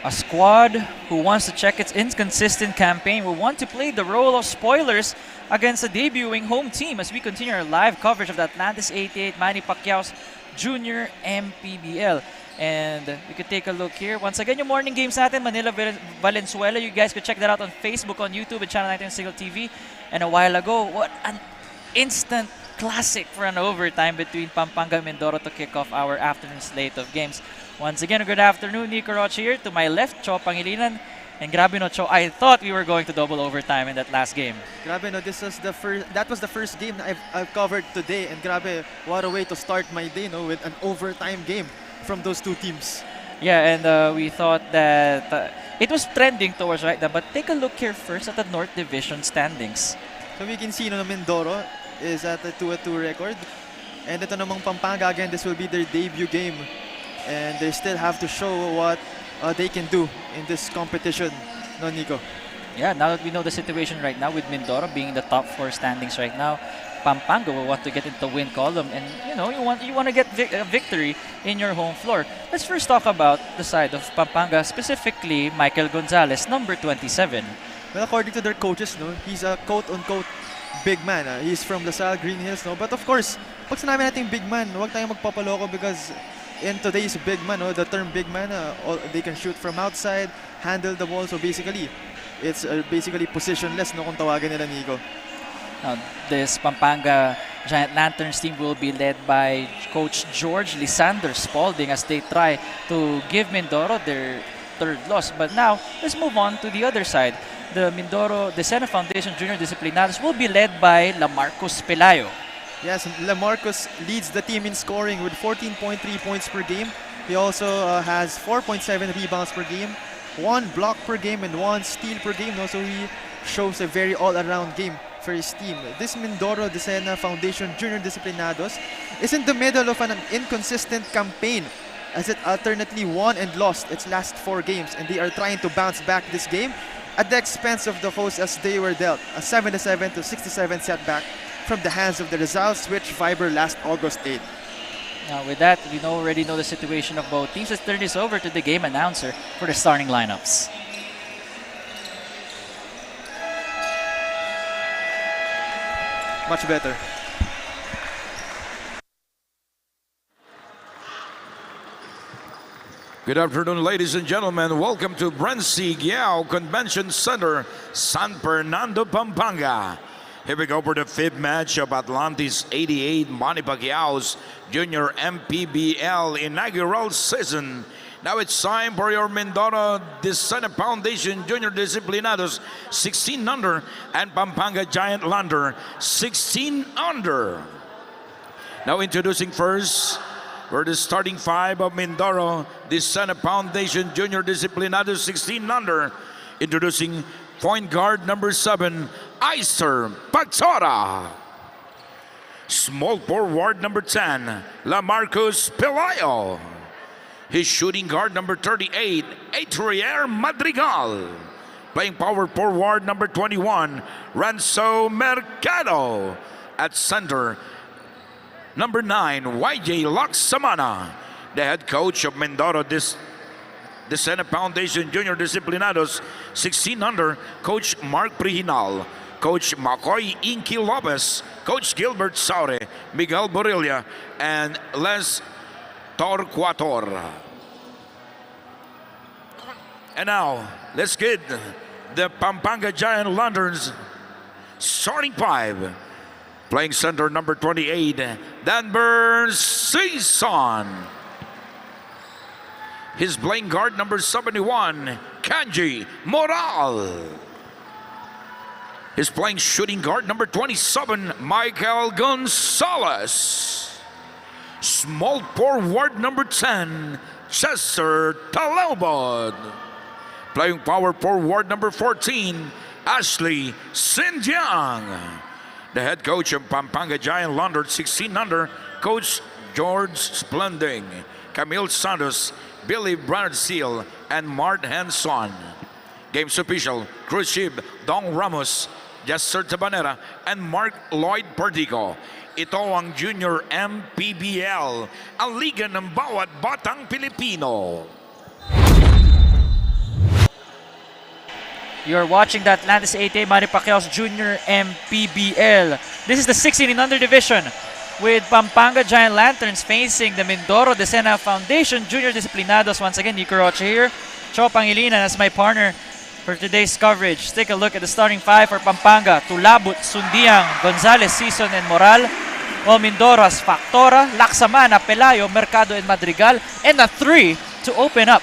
A squad who wants to check its inconsistent campaign will want to play the role of spoilers against a debuting home team as we continue our live coverage of the Atlantis 88 Manny Pacquiao's Junior MPBL. And we could take a look here. Once again, yung morning games natin, Manila Valenzuela. You guys could check that out on Facebook, on YouTube, at Channel 19 Single TV. And a while ago, what an instant classic for an overtime between Pampanga and Mindoro to kick off our afternoon slate of games. Once again, good afternoon, Nico Roche here. To my left, Cho Pangilinan. And grabe no, Cho, I thought we were going to double overtime in that last game. Grabe no, that was the first game that I've covered today, and grabe, what a way to start my day, no, with an overtime game from those two teams. Yeah, and we thought that it was trending towards right now, but take a look here first at the North Division standings. So we can see, no, Mindoro is at a 2-2 record, and ito namang Pampanga, again, this will be their debut game, and they still have to show what they can do in this competition, no, Nico? Yeah, now that we know the situation right now with Mindoro being in the top 4 standings right now, Pampanga will want to get into win column, and you know you want to get a victory in your home floor. Let's first talk about the side of Pampanga, specifically Michael Gonzalez, number 27. Well, according to their coaches, no, he's a quote-unquote big man. He's from LaSalle Green Hills, no, but of course, pag sinabi natin big man, huwag tayong magpapaloko because in today's big man, the term big man, they can shoot from outside, handle the ball. So basically, it's basically positionless, no, kung tawagan nila, Nico. Now, this Pampanga Giant Lanterns team will be led by Coach George Lysander Spalding as they try to give Mindoro their third loss. But now, let's move on to the other side. The Mindoro Decena Foundation Junior Disciplinados will be led by Lamarcos Pelayo. Yes, Lamarcos leads the team in scoring with 14.3 points per game. He also has 4.7 rebounds per game, 1 block per game, and 1 steal per game. So he shows a very all-around game for his team. This Mindoro Decena Foundation Junior Disciplinados is in the middle of an inconsistent campaign as it alternately won and lost its last 4 games, and they are trying to bounce back this game at the expense of the hosts as they were dealt a 77-67 setback from the hands of the Rizal Switch Fiber last August 8. Now with that, we already know the situation of both teams. Let's turn this over to the game announcer for the starting lineups. Much better. Good afternoon, ladies and gentlemen. Welcome to Bren Convention Center, San Fernando, Pampanga. Here we go for the 5th match of Atlantis 88 Manny Pacquiao's Junior MPBL inaugural season. Now it's time for your Mindoro Decena Foundation Junior Disciplinados 16 under and Pampanga Giant Lander 16 under. Now introducing first for the starting 5 of Mindoro Decena Foundation Junior Disciplinados 16 under. Introducing point guard number 7, Iser Pagtora. Small forward number 10, Lamarcos Pelayo. His shooting guard number 38, Adrier Madrigal. Playing power forward number 21, Ranzo Mercado. At center, number 9, YJ Laksamana. The head coach of Mindoro Decena Foundation Junior Disciplinados 16 under, Coach Mark Prihinal, Coach Makoy Inky Lopez, Coach Gilbert Saure, Miguel Borilla, and Les Torquator. And now, let's get the Pampanga Giant Lanterns starting 5. Playing center number 28, Denver Season. His playing guard number 71, Kanji Moral. His playing shooting guard number 27, Michael Gonzalez. Small forward number 10, Chester Talobod. Playing power forward number 14, Ashley Sinjiang. The head coach of Pampanga Giant Lander 16 under, Coach George Splending, Camille Santos, Billy Bradseal, and Mart Henson. Games official, cruise ship Dong Ramos, Jester Tabanera, and Mark Lloyd Perdico. Ito ang Junior MPBL, ang liga ng bawat batang Pilipino. You're watching the Atlantis 8A Manny Pacquiao's Junior MPBL. This is the 16 and under division with Pampanga Giant Lanterns facing the Mindoro 16U Foundation Junior Disciplinados. Once again, Nico Rocha here. Cho Pangilinan as my partner for today's coverage. Take a look at the starting five for Pampanga. Tulabut, Sundiang, Gonzalez, Season, and Moral. While Mindoro has Factora, Laksamana, Pelayo, Mercado, and Madrigal. And a 3 to open up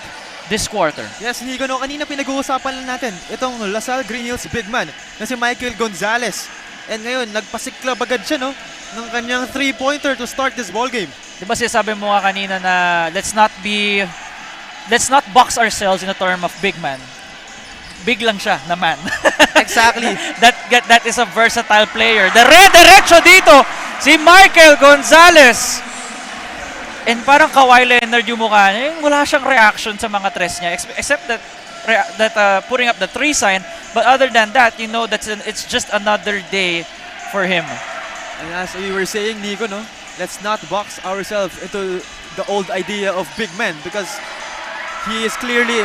this quarter. Yes, Nico, no, kanina pinag-uusapan lang natin itong Lasal Green Hills big man na si Michael Gonzalez. And ngayon, nagpasiklab agad siya, no, ng kanyang 3-pointer to start this ball game. Diba sabi mo nga kanina na let's not box ourselves in a term of big man. Big lang siya na man. Exactly. That is a versatile player. Diretso dito si Michael Gonzalez. And parang Kawhi Leonard yung mukha niya. Wala siyang reaction sa mga tres niya. Except that putting up the 3 sign. But other than that, you know, it's just another day for him. And as we were saying, Nico, no, let's not box ourselves into the old idea of big men because he is clearly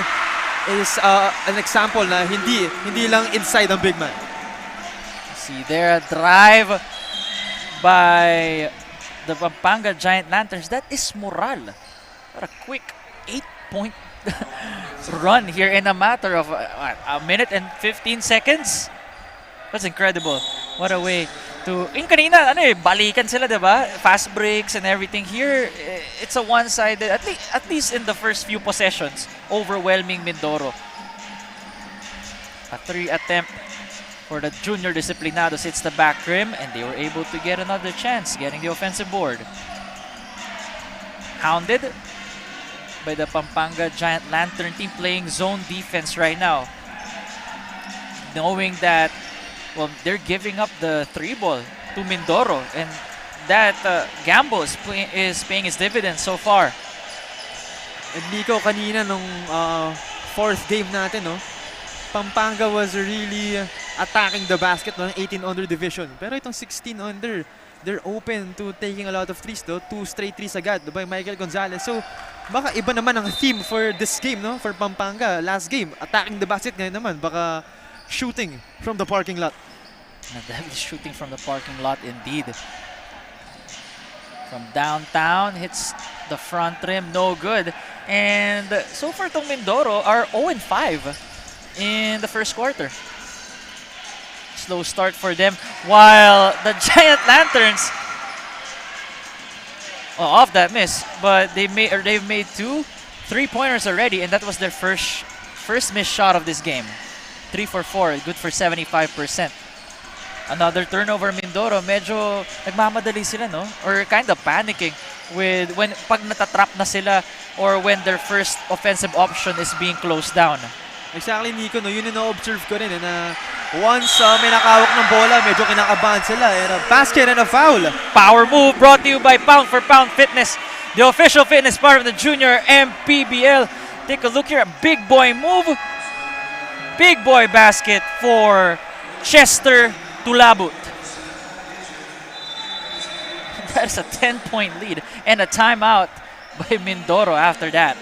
an example na hindi lang inside ang big man. See there, a drive by the Pampanga Giant Lanterns. That is Moral. What a quick 8-point run here in a matter of a minute and 15 seconds. That's incredible. What a way to... Yung kanina, balikan sila, diba? Fast breaks and everything. Here, it's a one-sided, at least in the first few possessions, overwhelming Mindoro. A 3 attempt for the Junior Disciplinados hits the back rim, and they were able to get another chance, getting the offensive board. Hounded by the Pampanga Giant Lantern team playing zone defense right now. Knowing that, well, they're giving up the 3 ball to Mindoro, and that gamble is paying its dividends so far. And Nico, kanina nung 4th game natin, no, Pampanga was really attacking the basket, no, 18 under division. Pero itong 16 under, they're open to taking a lot of threes, though. 2 straight threes agad by Michael Gonzalez. So, baka iba naman ang theme for this game, no, for Pampanga. Last game, attacking the basket. Ngayon naman, baka shooting from the parking lot. Definitely shooting from the parking lot indeed. From downtown, hits the front rim, no good. And so far itong Mindoro are 0-5 in the first quarter. Slow start for them, while the Giant Lanterns off that miss, but they've made 2 3-pointers already, and that was their first missed shot of this game. 3 for 4, good for 75%. Another turnover, Mindoro. Medyo nagmamadali sila, no? Or kind of panicking with pag natatrap na sila or when their first offensive option is being closed down. Exactly, Nico, no? Yun yung na-observe ko rin, na once may nakawak ng bola, medyo kinakabahan sila. And a basket and a foul. Power move brought to you by Pound for Pound Fitness, the official fitness part of the Junior MPBL. Take a look here, a big boy move. Big boy basket for Chester Tulabut. That's a 10-point lead and a timeout by Mindoro after that.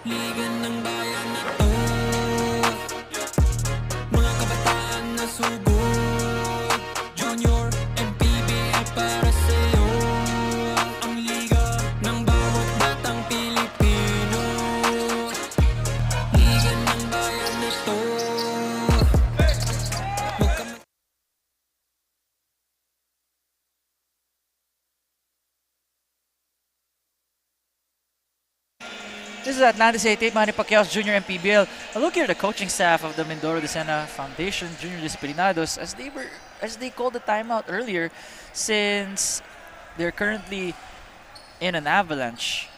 Liga ng bayan na to, mga kabataan na sugod, Junior MPBL para sa'yo, ang liga ng bawat batang Pilipino. Liga ng bayan na to. This is Atlantis 88, Manny Pacquiao's Junior MPBL. A look here at the coaching staff of the Mindoro 16U Foundation Junior Disciplinados as they called the timeout earlier, since they're currently in an avalanche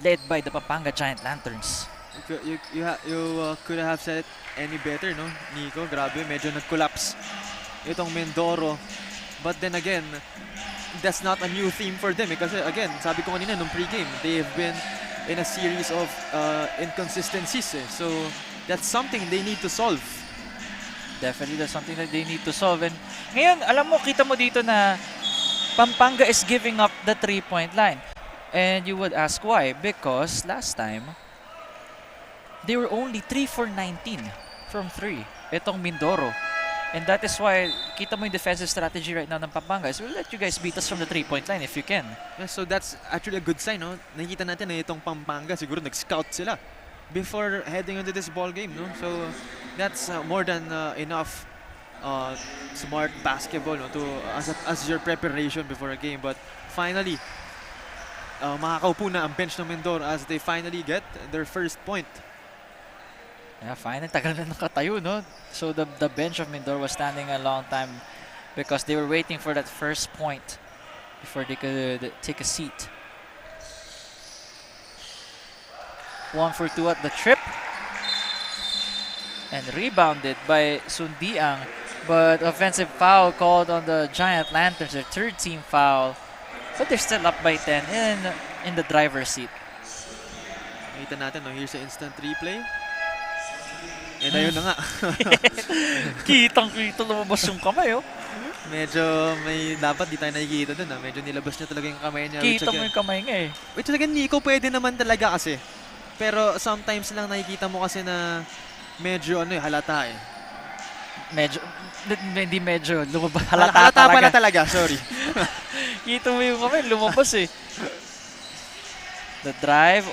led by the Pampanga Giant Lanterns. You could have said it any better, no, Nico? Grabe, medyo nag-collapse itong Mindoro. But then again, that's not a new theme for them. Kasi again, sabi ko kanina nung pre-game, they've been in a series of inconsistencies. So that's something they need to solve Definitely, that's something that they need to solve. And ngayon, alam mo, kita mo dito na Pampanga is giving up the 3-point line. And you would ask why? Because last time, they were only 3 for 19 from 3. Itong Mindoro. And that is why, kita mo yung defensive strategy right now ng Pampanga is we'll let you guys beat us from the 3-point line if you can. Yeah, so that's actually a good sign, no? Nakikita natin na itong Pampanga, siguro nag-scout sila before heading into this ball game, no? So that's more than enough smart basketball, no, to as your preparation before a game. But finally, makakaupo na ang bench ng Mindoro as they finally get their first point. Yeah, finally, tagal na nakatayo, no? So the bench of Mindoro was standing a long time because they were waiting for that first point before they could take a seat. 1 for 2 at the trip. And rebounded by Sundiang. But offensive foul called on the Giant Lanterns, their third team foul. But they're still up by 10 in the driver's seat. Nakita natin, no? Here's the instant replay. And ayun na nga. Kitang-kita lumabas yung kamay, oh. Medyo dapat di tayo nakikita dun, ha? Medyo nilabas niya talaga yung kamay niya. Kita mo yung kamay nga, eh. Which again, Nico, pwede naman talaga kasi. Pero sometimes lang nakikita mo kasi na medyo halata eh. Hindi medyo, lumabas. Halata pala talaga, sorry. Kita mo yung kamay, lumabas eh. The drive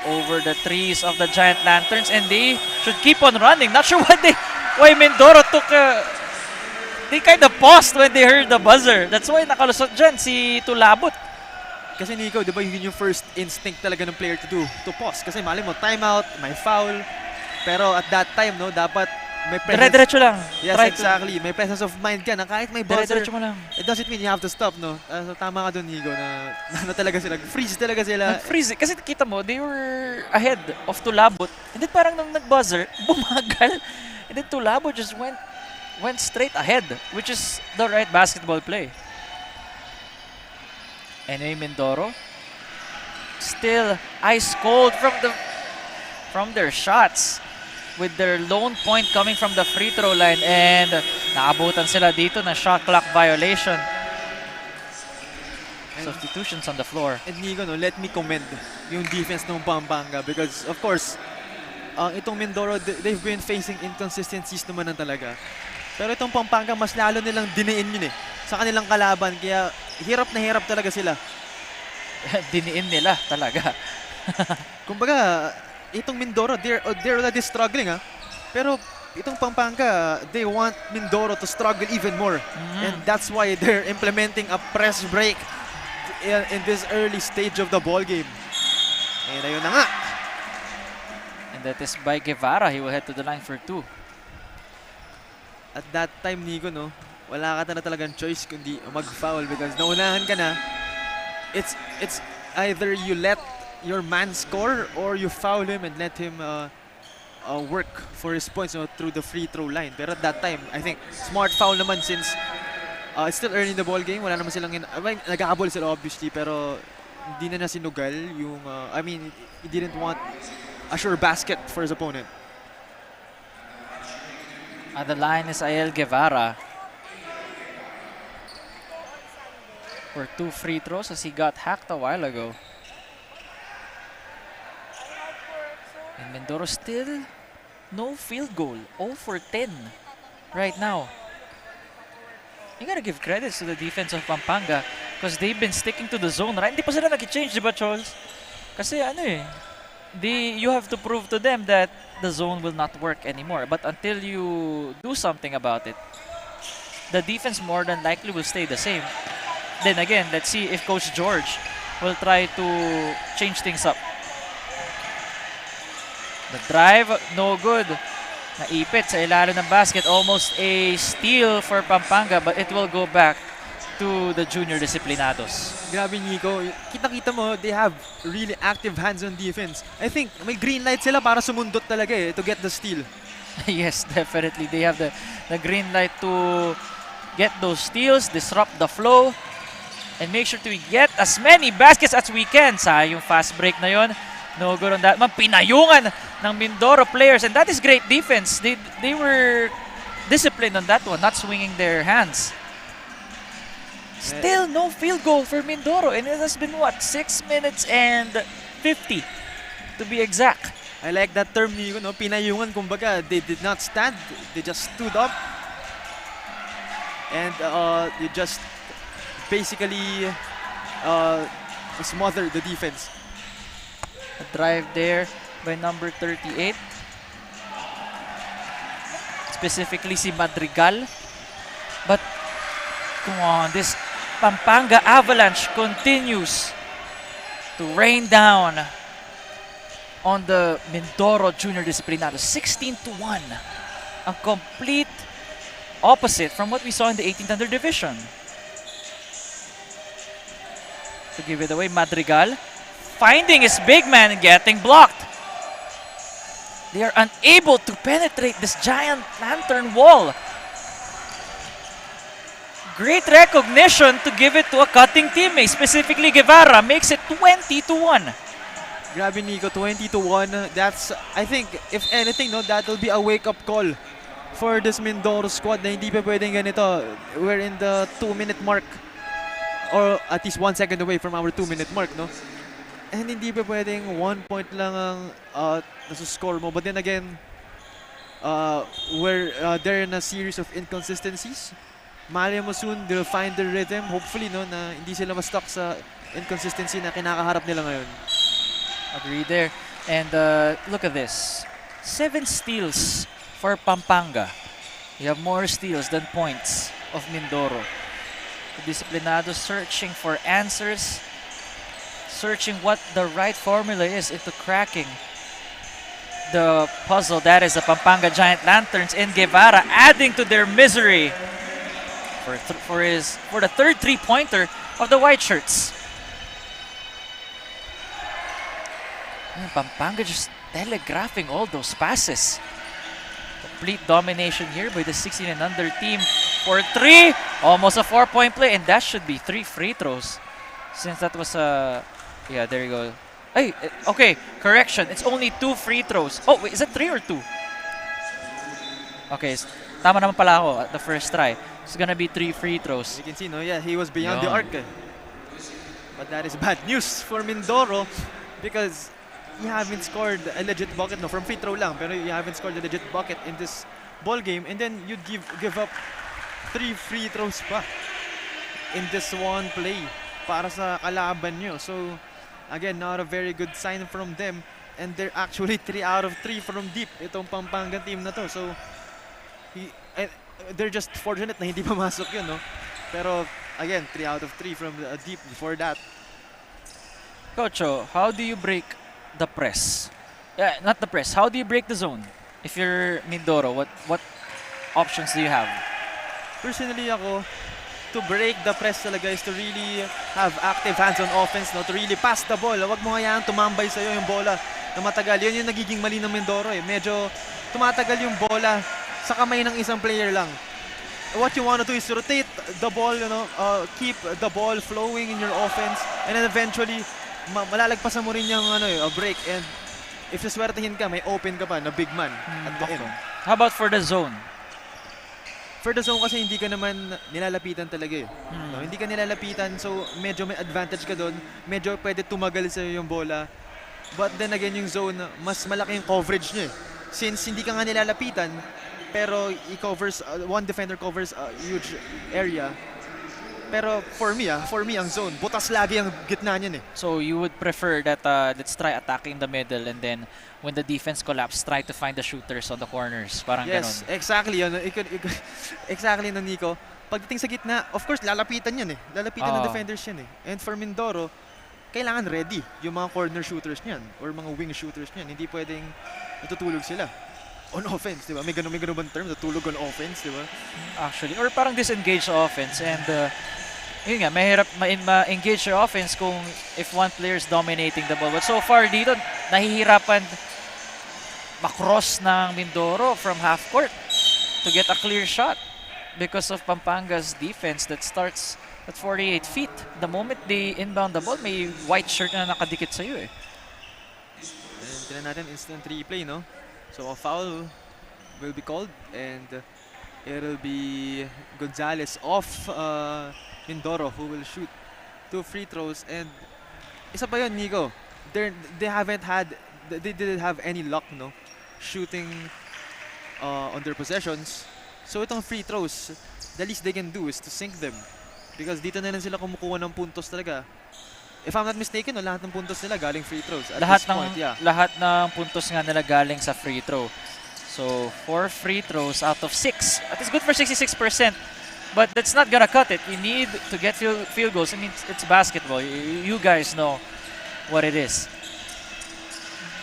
over the trees of the Giant Lanterns, and they should keep on running. Not sure why Mindoro took they kind of paused when they heard the buzzer. That's why nakalusot dyan si Tulabot. Kasi Nico, di ba yun yung first instinct talaga ng player to pause. Kasi mali mo, timeout, may foul. Pero at that time, no, dapat may presence. Dire-diretso lang. Yes, exactly. May presence of mind ka na kahit may buzzer, Dire-diretso mo lang. it doesn't mean you have to stop, no? So tama ka dun, Nico, na talaga sila. Freeze talaga sila. Nag-freeze. Kasi kita mo, they were ahead of Tulabot. And then parang nung nag-buzzer, bumagal. And then Tulabot just went straight ahead, which is the right basketball play. Anyway, Mindoro still ice cold from their shots, with their lone point coming from the free throw line, and naabutan sila dito na shot clock violation. Substitutions on the floor. And Nico, no, let me commend yung defense ng Pampanga because of course, itong Mindoro, they've been facing inconsistencies naman ng talaga. Pero itong Pampanga, mas lalo nilang diniin yun eh sa kanilang kalaban, kaya hirap na hirap talaga sila. Diniin nila talaga. Kumbaga, itong Mindoro, they're already struggling, ha. Pero itong Pampanga, they want Mindoro to struggle even more. And that's why they're implementing a press break in this early stage of the ball game. And ayun na nga. And that is by Guevara. He will head to the line for 2. At that time, Nico, no, wala ka na talagang choice kundi mag-foul because naunahan ka na. It's either you let your man score or you foul him and let him work for his points, no, through the free throw line. Pero at that time, I think smart foul naman since it's still early in the ball game. Wala naman silang nagkakabol sila obviously, pero hindi na sinugal yung he didn't want a sure basket for his opponent. At the line is Ayel Guevara for 2 free throws as he got hacked a while ago. And Mindoro still no field goal. 0 for 10 right now. You gotta give credits to the defense of Pampanga because they've been sticking to the zone, right? Hindi pa sila nag-change, di ba, Charles? Kasi you have to prove to them that the zone will not work anymore. But until you do something about it, the defense more than likely will stay the same. Then again, let's see if Coach George will try to change things up. The drive, no good. Naipit sa ilalim ng basket. Almost a steal for Pampanga, but it will go back to the junior disciplinados. Grabe, Nico. Kita-kita mo, they have really active hands on defense. I think may green light sila para sumundot talaga to get the steal. Yes, definitely. They have the green light to get those steals, disrupt the flow, and make sure to get as many baskets as we can. Yung fast break na yon. No good on that. Pinayungan ng Mindoro players, and that is great defense. They were disciplined on that one, not swinging their hands. Still no field goal for Mindoro, and it has been what, 6 minutes and 50 to be exact. I like that term ni no, pinayungan, kumbaga. They did not stand, they just stood up. And you just basically smother the defense. A drive there by number 38. Specifically si Madrigal. But come on, this Pampanga Avalanche continues to rain down on the Mindoro Junior Disciplinados. 16-1. A complete opposite from what we saw in the 18th division. To give it away, Madrigal finding his big man and getting blocked. They are unable to penetrate this giant lantern wall. Great recognition to give it to a cutting teammate, specifically Guevara, makes it 20-1. Grabe, Nico, 20-1. That's, I think, if anything, no, that will be a wake-up call for this Mindoro squad na hindi pa pwedeng ganito. We're in the 2-minute mark, or at least 1 second away from our 2-minute mark, no? And hindi pa pwedeng 1 point lang ang nasa-score mo. But then again, they're in a series of inconsistencies. Malay mo soon, they'll find their rhythm. Hopefully, no, na hindi sila ma-stuck sa inconsistency na kinakaharap nila ngayon. Agree there. And look at this. 7 steals for Pampanga. You have more steals than points of Mindoro. The Disciplinados searching for answers, searching what the right formula is into cracking the puzzle that is the Pampanga Giant Lanterns, and Guevara adding to their misery for the third three-pointer of the white shirts. And Pampanga just telegraphing all those passes. Complete domination here by the 16 and under team for 3. Almost a 4-point play, and that should be 3 free throws. Since that was a... yeah, there you go. Hey, okay, correction. It's only 2 free throws. Oh, wait, is it 3 or 2? Okay, tama naman pala ako at the first try. It's gonna be 3 free throws. You can see, no, yeah, he was beyond the arc. But that is bad news for Mindoro because you haven't scored a legit bucket, no, from free throw lang, pero you haven't scored a legit bucket in this ball game, and then you'd give up 3 free throws pa in this one play para sa kalaban nyo. So again, not a very good sign from them, and they're actually 3 out of 3 from deep itong Pampanga team na to. So they're just fortunate na hindi pumasok yun, no? Pero again, 3 out of 3 from deep before that. Cocho, how do you break the press? Yeah, not the press. How do you break the zone? If you're Mindoro, what options do you have? Personally ako, to break the press talaga is to really have active hands on offense, no? To really pass the ball. Huwag mo hayaan tumambay sa'yo yung bola na matagal. Yun yung nagiging mali ng Mindoro, eh. Medyo tumatagal yung bola sa kamay ng isang player lang. What you want to do is rotate the ball, you know, keep the ball flowing in your offense, and then eventually malalagpasan mo rin yung a break, and if saswertehin ka, may open ka pa na big man at the end. How about for the zone? For the zone kasi hindi ka naman nilalapitan talaga, eh. No, hindi ka nilalapitan, so medyo may advantage ka doon. Medyo pwede tumagal sa'yo yung bola. But then again, yung zone, mas malaki yung coverage niya, eh. Since hindi ka nga nilalapitan, pero one defender covers a huge area. Pero for me ang zone, butas lagi ang gitna niyan, eh. So you would prefer that let's try attacking the middle, and then when the defense collapse, try to find the shooters on the corners. Parang yes, ganun. Exactly. Exactly, no, Nico. Pagdating sa gitna, of course, lalapitan yan, eh. Lalapitan ng defenders yan, eh. And for Mindoro, kailangan ready yung mga corner shooters niyan or mga wing shooters niyan. Hindi pwedeng natutulog sila on offense, di ba? May ganun bang term, natulog on offense, di ba? Actually, or parang disengage sa offense, and yun nga, mahirap ma-engage your offense kung if one player is dominating the ball. But so far dito, nahihirapan makross ng Mindoro from half court to get a clear shot because of Pampanga's defense that starts at 48 feet. The moment they inbound the ball, may white shirt na nakadikit sa'yo, eh. And tignan natin, instant replay, no? So a foul will be called, and It'll be Gonzalez off Mindoro who will shoot 2 free throws. And isa pa yun, Nico. They haven't had, they didn't have any luck, no, shooting on their possessions. So itong free throws, the least they can do is to sink them. Because dito na lang sila kumukuha ng puntos talaga. If I'm not mistaken, lahat ng puntos nila galing free throws. At Lahat this ng point, yeah. lahat ng puntos nga nila galing sa free throw. So 4 free throws out of 6. That is good for 66%. But that's not gonna cut it. You need to get field goals. I mean, it's basketball. You guys know what it is.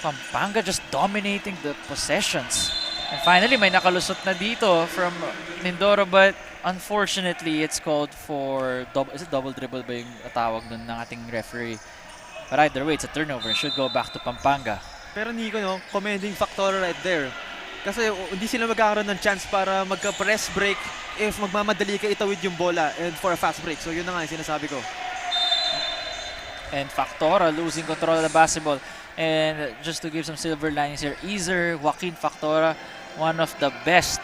Pampanga just dominating the possessions. And finally, may nakalusot na dito from Mindoro, but unfortunately, it's called for double. Is it double dribble ba yung tawag nun ng ating referee? But either way, it's a turnover. It should go back to Pampanga. Pero Nico, no, commending factor right there. Kasi hindi sila magkakaroon ng chance para magka-press break if magmamadali ka itawid yung bola and for a fast break. So yun na nga yung sinasabi ko. And Factora losing control of the basketball. And just to give some silver linings here, Joaquin Factora, one of the best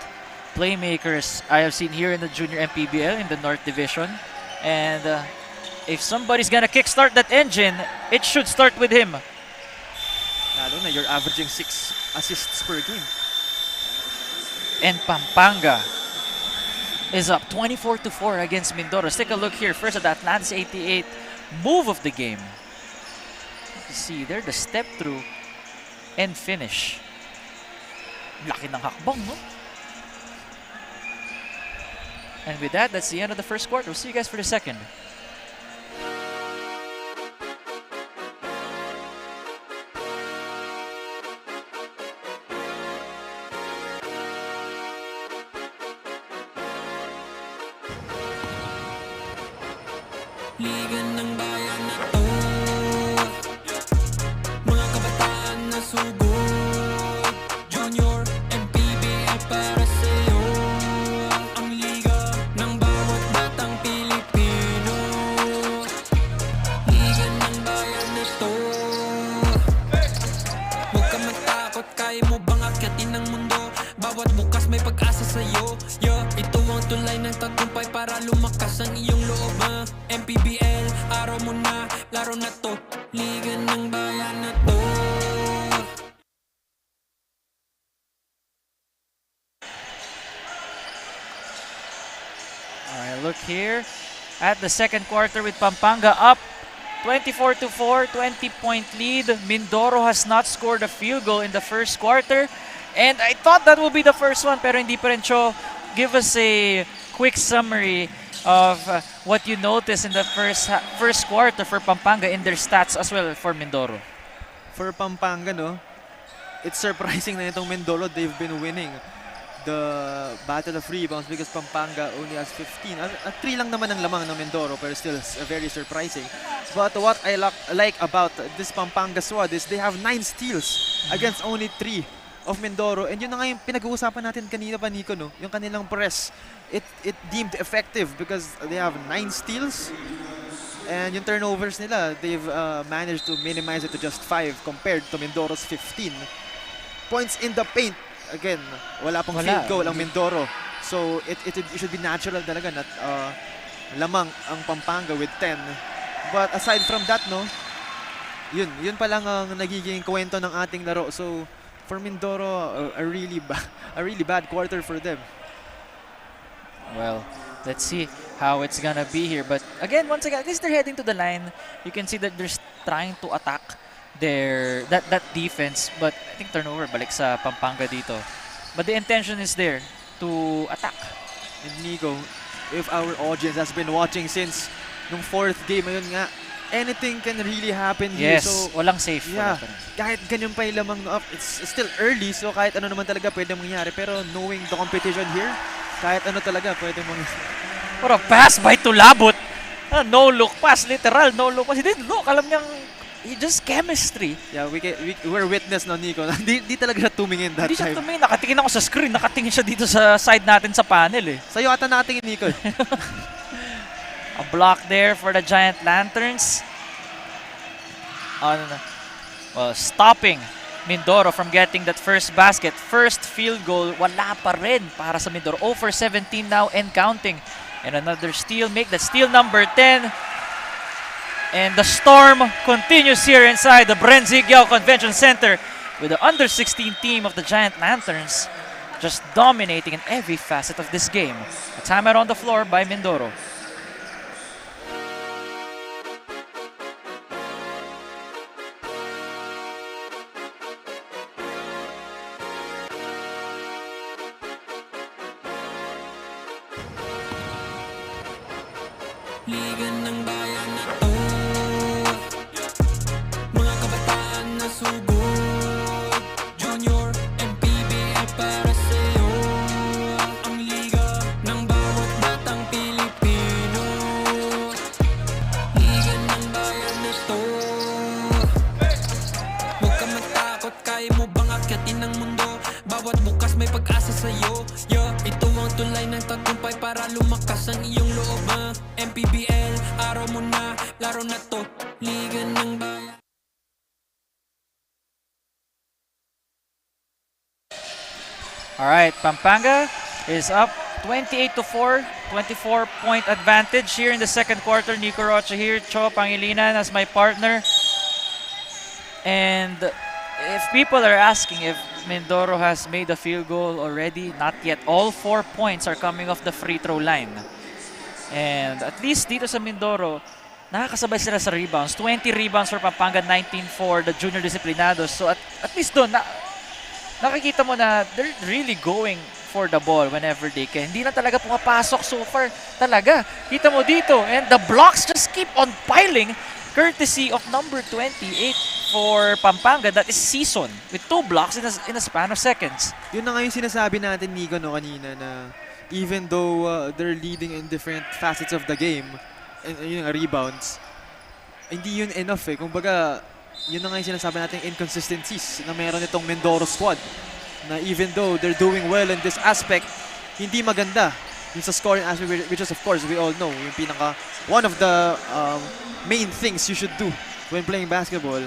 playmakers I have seen here in the Junior MPBL in the North Division. And if somebody's gonna kickstart that engine, it should start with him. Lalo na, you're averaging 6 assists per game. And Pampanga is up 24-4 against Mindoro. Let's take a look here first at the Atlantis 88 move of the game. You see there, the step through and finish. Laki ng hakbang, no? And with that, that's the end of the first quarter. We'll see you guys for the second. Liga ng bayan na to, mga kabataan na sugod, Junior MPBL para sa'yo. Ang liga ng bawat batang Pilipino. Liga ng bayan na to, huwag ka matakot, kaya mo bang akyatin ang mundo? Bawat bukas may pag-asa sa'yo. Ito ang tulay ng tagumpay para lumakas ang iyong loob. MPBL, araw mo na, laro na to, liga ng bayan na to. Alright, look here at the second quarter with Pampanga up 24-4, 20-point lead. Mindoro has not scored a field goal in the first quarter. And I thought that would be the first one, pero hindi pa rin. Cho, give us a quick summary of what you noticed in the first quarter for Pampanga in their stats as well for Mindoro. For Pampanga, no, it's surprising na itong Mindoro, they've been winning the battle of rebounds because Pampanga only has 15. 3 lang naman ang lamang ng Mindoro, pero still very surprising. But what I like about this Pampanga squad is they have 9 steals against only 3 of Mindoro. And yun na nga yung pinag-uusapan natin kanina pa, Nico, no? Yung kanilang press. It deemed effective because they have 9 steals. And yung turnovers nila, they've managed to minimize it to just 5 compared to Mindoro's 15. Points in the paint. Again, wala pong field goal ang Mindoro. So it should be natural talaga na lamang ang Pampanga with 10. But aside from that, no, yun pa lang ang nagiging kwento ng ating laro. So for Mindoro, a really bad quarter for them. Well, let's see how it's gonna be here. But again, once again, at least they're heading to the line. You can see that they're trying to attack that defense. But I think turnover balik sa Pampanga dito. But the intention is there to attack. And Nico, if our audience has been watching since nung 4th game, ayun nga, anything can really happen here. Yes, So walang safe. yeah, kahit ganyan pa yung lamang no, it's still early, so kahit ano naman talaga pwede mangyari. Pero knowing the competition here, kahit ano talaga pwede mangyari. What a pass by Tulabot. No look pass, literal no look pass. He didn't look, alam niyang just chemistry. Yeah, we're witness na, Nico. Di talaga siya tumingin that Hindi siya time. tumingin, nakatingin ako sa screen, nakatingin siya dito sa side natin sa panel eh. Sa'yo ata natingin, Nico. A block there for the Giant Lanterns. Well, stopping Mindoro from getting that first basket. First field goal, wala pa rin para sa Mindoro. 0 for 17 now and counting. And another steal, make that steal number 10. And the storm continues here inside the Bren Convention Center with the under-16 team of the Giant Lanterns just dominating in every facet of this game. A timeout on the floor by Mindoro. Liga ng bayan na to, mga kabataan na sugod, Junior, MPBL para sa'yo. Ang liga ng bawat batang Pilipino. Liga ng bayan na to, huwag ka matakot, kaya mo bang akyatin ang mundo? Bawat bukas may pag-asa sa'yo. Ito ang tulay ng tagumpay para lumakas ang iyong loob. MPBL, araw mo na, laro na to, Liga ng bayan. Alright, Pampanga is up 28-4, 24-point advantage here in the second quarter. Nico Rocha here, Cho Pangilinan as my partner. And if people are asking if Mindoro has made a field goal already, not yet. All 4 points are coming off the free throw line. And at least dito sa Mindoro, nakakasabay sila sa rebounds. 20 rebounds for Pampanga, 19 for the junior disciplinados. So at least doon, nakikita mo na they're really going for the ball whenever they can. Hindi na talaga pumapasok so far. Talaga. Kita mo dito. And the blocks just keep on piling. Courtesy of number 28 for Pampanga, that is Season, with 2 blocks in a span of seconds. Yun na nga yung sinasabi natin, Nico, no, kanina, na even though they're leading in different facets of the game, and yung rebounds, hindi yun enough eh. Kumbaga, yun na nga yung sinasabi natin inconsistencies na meron itong Mindoro squad. Na even though they're doing well in this aspect, hindi maganda yung sa scoring aspect, which is of course we all know yung pinaka one of the main things you should do when playing basketball.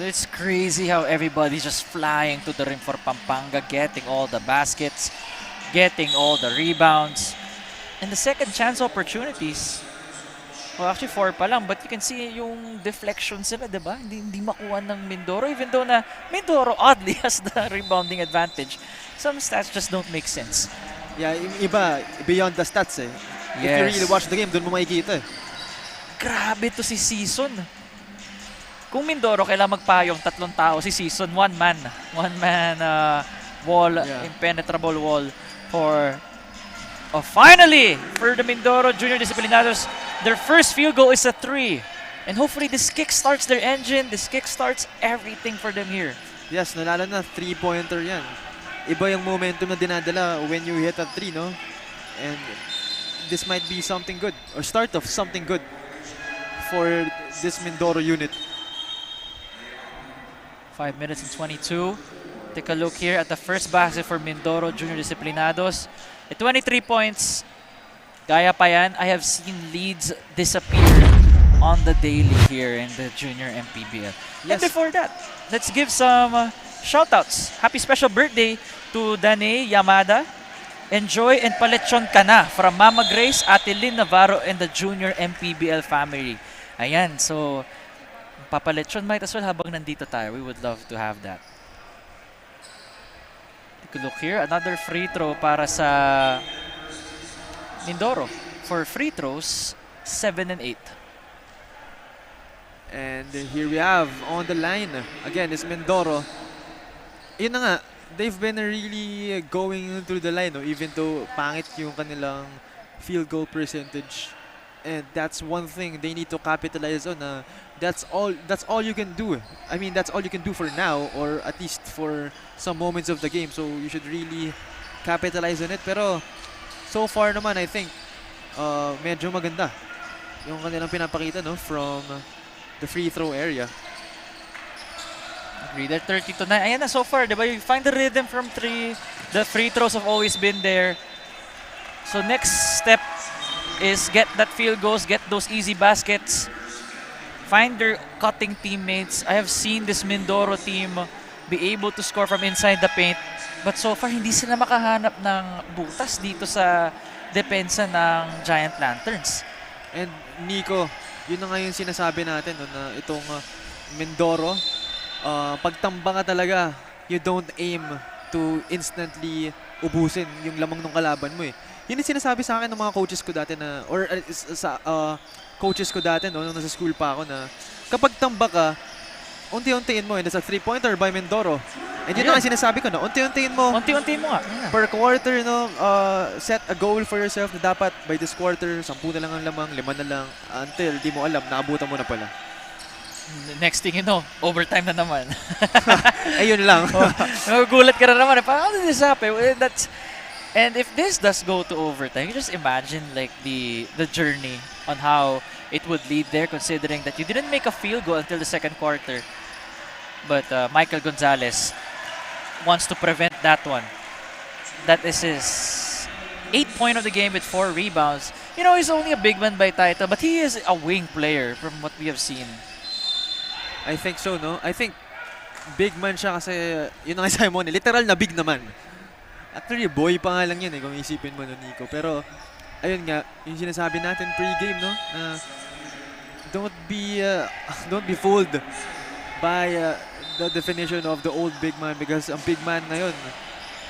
It's crazy how everybody's just flying to the rim for Pampanga, getting all the baskets, getting all the rebounds, and the second chance opportunities. Well, actually 4 pa lang, but you can see yung deflection sila, diba? Hindi makuha ng Mindoro, even though na Mindoro oddly has the rebounding advantage. Some stats just don't make sense. Yeah, iba, beyond the stats eh. If you really watch the game, dun mo makikita eh. Grabe to si Season. Kung Mindoro kailangan magpayong 3 tao, si Season, one man wall, impenetrable wall for finally for the Mindoro Junior Disciplinados. Their first field goal is a 3. And hopefully this kick starts their engine, this kick starts everything for them here. Yes, nalala na 3-pointer yan. Iba yung momentum na dinadala when you hit a 3, no? And this might be something good, or start of something good for this Mindoro unit. 5 minutes and 22. Take a look here at the first basket for Mindoro Junior Disciplinados. At 23 points, gaya pa yan, I have seen leads disappear on the daily here in the Junior MPBL. Yes. And before that, let's give some shoutouts. Happy special birthday to Dane Yamada. Enjoy and palechon ka na from Mama Grace, Ate Lynn Navarro, and the Junior MPBL family. Ayan, so papalechon might as well habang nandito tayo. We would love to have that. Take a look here. Another free throw para sa Mindoro. For free throws, 7 and 8. And here we have on the line, again, is Mindoro. Yun na nga, they've been really going through the line, no? Even though pangit yung kanilang field goal percentage. And that's one thing they need to capitalize on. That's all you can do. I mean, that's all you can do for now, or at least for some moments of the game. So you should really capitalize on it. Pero so far naman, I think medyo maganda yung kanilang pinapakita, no, from the free throw area. Agree, they're 30-9. Ayan na so far, diba? You find the rhythm from 3. The free throws have always been there. So next step is get that field goals, get those easy baskets, find their cutting teammates. I have seen this Mindoro team be able to score from inside the paint. But so far, hindi sila makahanap ng butas dito sa depensa ng Giant Lanterns. And Nico, yun na nga yung sinasabi natin no, na itong Mindoro, pagtamba ka talaga, you don't aim to instantly ubusin yung lamang ng kalaban mo eh. Yun yung sinasabi sa akin ng mga coaches ko dati na, or sa coaches ko dati no, nung nasa school pa ako na kapag tamba ka, unti-untiin mo, and it's a 3-pointer by Mindoro. And yun na nga sinasabi ko na, unti-untiin mo. Unti-unti mo nga. Yeah. Per quarter, no, set a goal for yourself na dapat by this quarter, 10 na lang ang lamang, 5 na lang, until di mo alam, naabutan mo na pala. Next thing you know, overtime na naman. Ayun lang. Nagugulat ka na naman. How did this happen? And if this does go to overtime, you just imagine like the journey on how it would lead there, considering that you didn't make a field goal until the second quarter. But Michael Gonzalez wants to prevent that one. That is his 8th point of the game with 4 rebounds. You know, he's only a big man by title, but he is a wing player from what we have seen. I think so, no? I think big man siya kasi, yun ang sabi mo, literal na big naman. Actually, boy pa nga lang yun eh, kung isipin mo no, Nico. Pero, ayun nga, yung sinasabi natin pre-game, no? Don't be fooled by the definition of the old big man, because ang big man na yun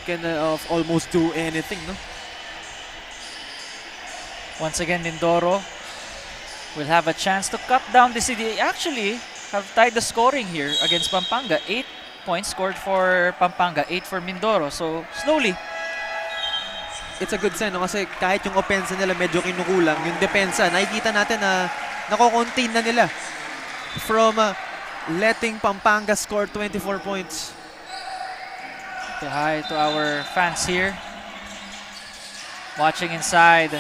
can almost do anything, no? Once again, Mindoro will have a chance to cut down the city. Actually, have tied the scoring here against Pampanga. 8 points scored for Pampanga, 8 for Mindoro. So, slowly. It's a good sign, no? Kasi kahit yung offense nila medyo kinukulang, yung depensa, nakikita natin na nako-contain na nila from letting Pampanga score 24 points. Hi to our fans here. Watching inside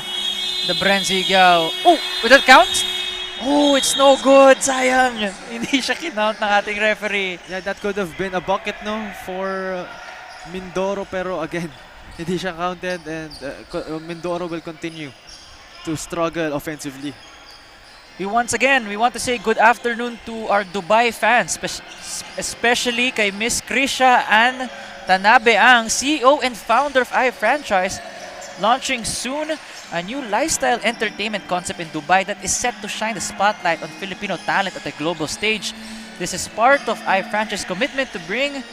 the Bren. Oh, would that count? Oh, it's no good. Sayang. Hindi siya kinount ng ating referee. Yeah, that could have been a bucket, no, for Mindoro. Pero again, hindi siya counted, and Mindoro will continue to struggle offensively. We want to say good afternoon to our Dubai fans, especially kay Miss Krisha Ann Tanabe, ang CEO and founder of iFranchise, launching soon a new lifestyle entertainment concept in Dubai that is set to shine the spotlight on Filipino talent at the global stage. This is part of iFranchise's commitment to bring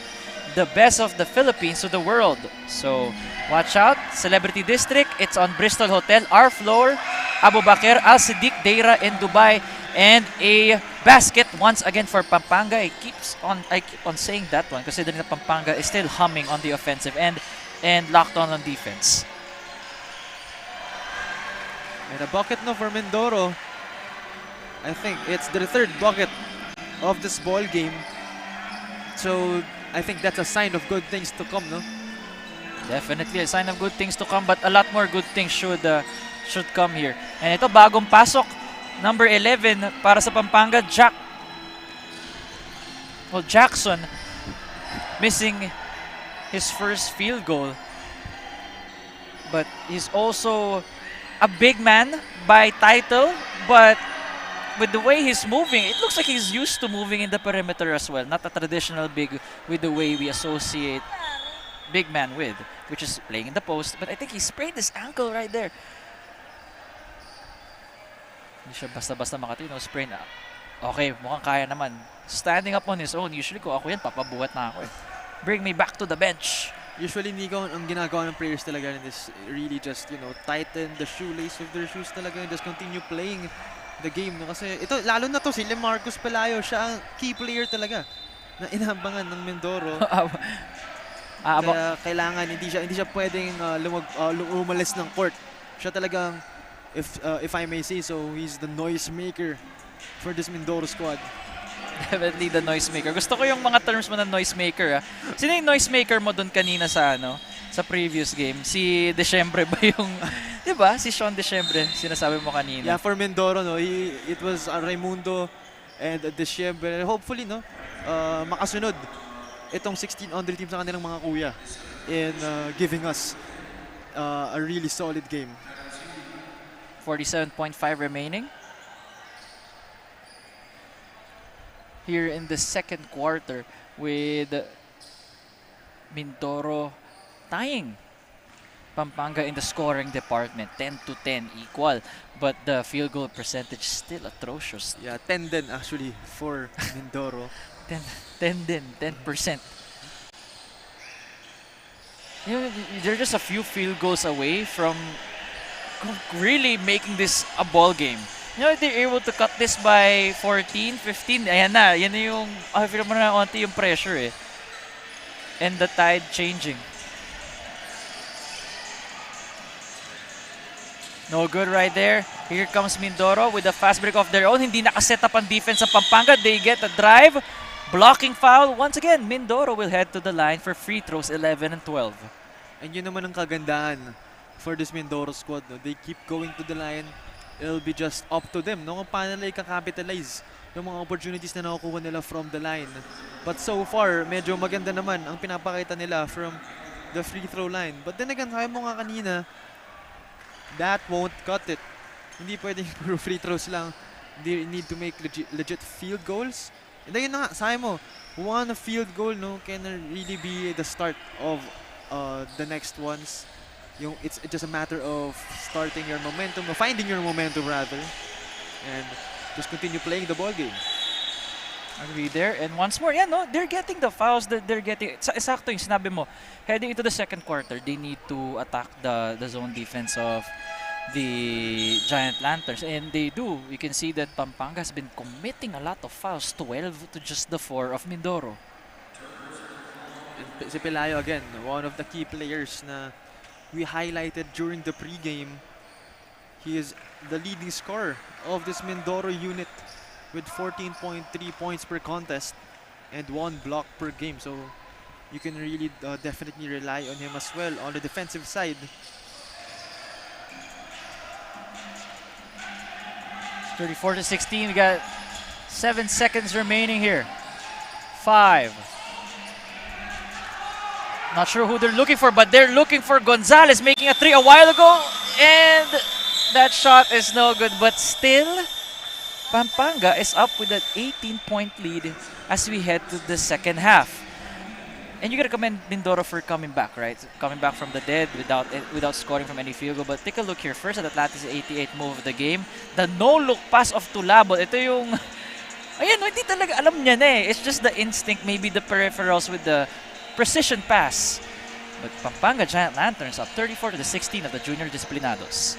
the best of the Philippines to the world. So, watch out. Celebrity District, it's on Bristol Hotel, our floor. Abu Bakr Al Siddiq Deira in Dubai, and a basket once again for Pampanga. I keep on saying that one, considering that Pampanga is still humming on the offensive end and locked on defense. And a bucket no for Mindoro. I think it's their 3rd bucket of this ball game. So I think that's a sign of good things to come, no? Definitely a sign of good things to come, but a lot more good things should come here. And ito, bagong pasok, number 11 para sa Pampanga, Jackson, missing his first field goal. But he's also a big man by title, but with the way he's moving, it looks like he's used to moving in the perimeter as well. Not a traditional big with the way we associate big man with, which is playing in the post. But I think he sprained his ankle right there. Hindi siya basta-basta makatino, sprain. Okay, mukhang kaya naman. Standing up on his own. Usually ko ako yan, papabuhat na ako eh. Bring me back to the bench. Usually, Nico, ang ginagawa ng players talaga is really just, you know, tighten the shoelace of their shoes talaga and just continue playing the game. No? Kasi ito, lalo na to, si Marcus Pelayo, siya ang key player talaga na inabangan ng Mindoro. Kaya kailangan, hindi siya pwedeng umalis ng court. Siya talagang, if I may say so, he's the noise maker for this Mindoro squad. Definitely the noisemaker. Gusto ko yung mga terms mo na noisemaker. Sino yung noisemaker mo doon kanina sa sa previous game? Si Desyembre ba yung, di ba? Si Sean Desyembre, sinasabi mo kanina. Yeah, for Mindoro, no, it was Raimundo and Desyembre. Hopefully, no, makasunod itong 16 under team sa kanilang mga kuya in giving us a really solid game. 47.5 remaining. Here in the second quarter with Mindoro tying Pampanga in the scoring department, 10-10 equal, but the field goal percentage still atrocious. Yeah, 10 din actually for Mindoro. 10%. You know, they're just a few field goals away from really making this a ball game. You know, they're able to cut this by 14, 15. Ayan na, yan na yung, feel mo na onti yung pressure eh. And the tide changing. No good right there. Here comes Mindoro with a fast break of their own. Hindi nakaset up ang defense ng Pampanga. They get a drive. Blocking foul. Once again, Mindoro will head to the line for free throws 11 and 12. And yun naman ang kagandahan for this Mindoro squad. No? They keep going to the line. It'll be just up to them. No? Kung paano nila i-capitalize yung mga opportunities na nakukuha nila from the line. But so far, medyo maganda naman ang pinapakita nila from the free throw line. But then again, sabi mo nga kanina, that won't cut it. Hindi pwedeng puro free throws lang. They need to make legit field goals. And then yun na nga, sabi mo, one field goal no, can really be the start of the next ones. It's just a matter of starting your momentum, finding your momentum rather, and just continue playing the ball game. Agree there. And once more, yeah, no, they're getting the fouls that they're getting. Exacto yung sinabi mo. Heading into the second quarter, they need to attack the zone defense of the Giant Lanterns. And they do. You can see that Pampanga has been committing a lot of fouls, 12 to just the 4 of Mindoro. And si Pelayo again, one of the key players na we highlighted during the pregame. He is the leading scorer of this Mindoro unit with 14.3 points per contest and 1 block per game. So you can really definitely rely on him as well on the defensive side. 34-16. We got 7 seconds remaining here. 5. Not sure who they're looking for, but they're looking for Gonzalez making a 3 a while ago. And that shot is no good, but still Pampanga is up with an 18-point lead as we head to the second half. And you gotta commend Mindoro for coming back, right? Coming back from the dead without scoring from any field goal. But take a look here. First at Atlantis' 88 move of the game. The no-look pass of Tulabon. Ito yung... Ayan, hindi talaga alam niya na eh. It's just the instinct, maybe the peripherals with the precision pass. But Pampanga Giant Lanterns up 34-16 of the Junior Disciplinados.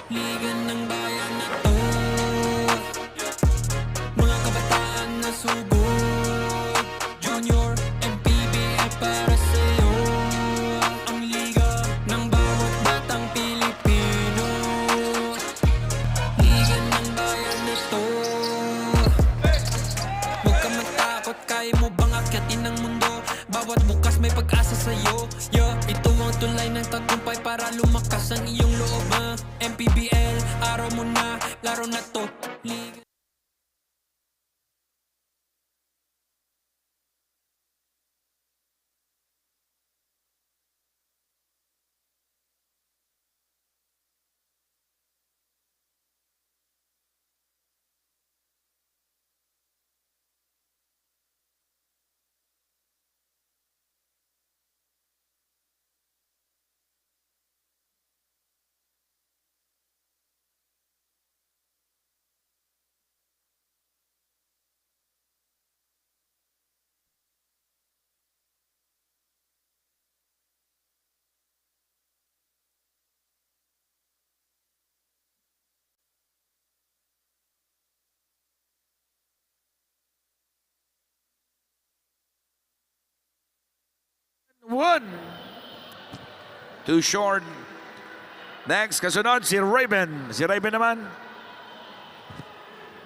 Liga ng bayan na to, mga kabataan na sugod, Junior, MPBL para sa'yo. Ang liga ng bawat batang Pilipino. Liga ng bayan na to. Huwag ka matakot, kaya mo bang akyatin ang mundo? Bawat bukas may pag-asa sa'yo. Ito ang tulay ng tagumpay para lumakas ang iyong loob. MPBL, araw mo na, laro na to. Liga. One. Too short. Next, kasunod si Raven. Si Raven naman.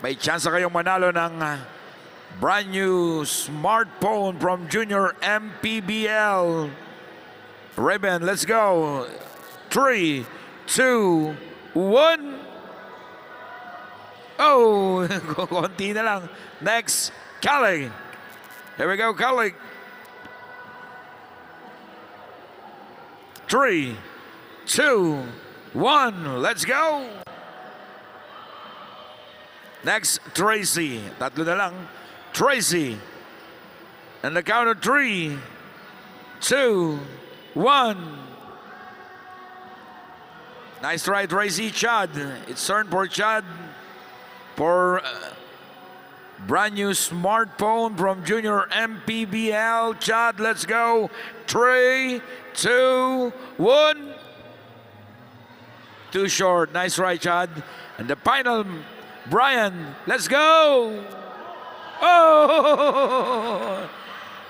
May chance kayong manalo ng brand new smartphone from Junior MPBL. Raven, let's go. 3, 2, 1. Oh, konti na lang. Next, Kali. Here we go, Kali. 3, 2, 1. Let's go! Next, Tracy. Tatlo na lang. Tracy. And the count of 3, 2, 1. Nice try, Tracy. Chad. It's turn for Chad. For brand new smartphone from Junior MPBL. Chad, let's go. 3, 2, 1. Too short. Nice try, Chad. And the final, Brian, let's go! Oh!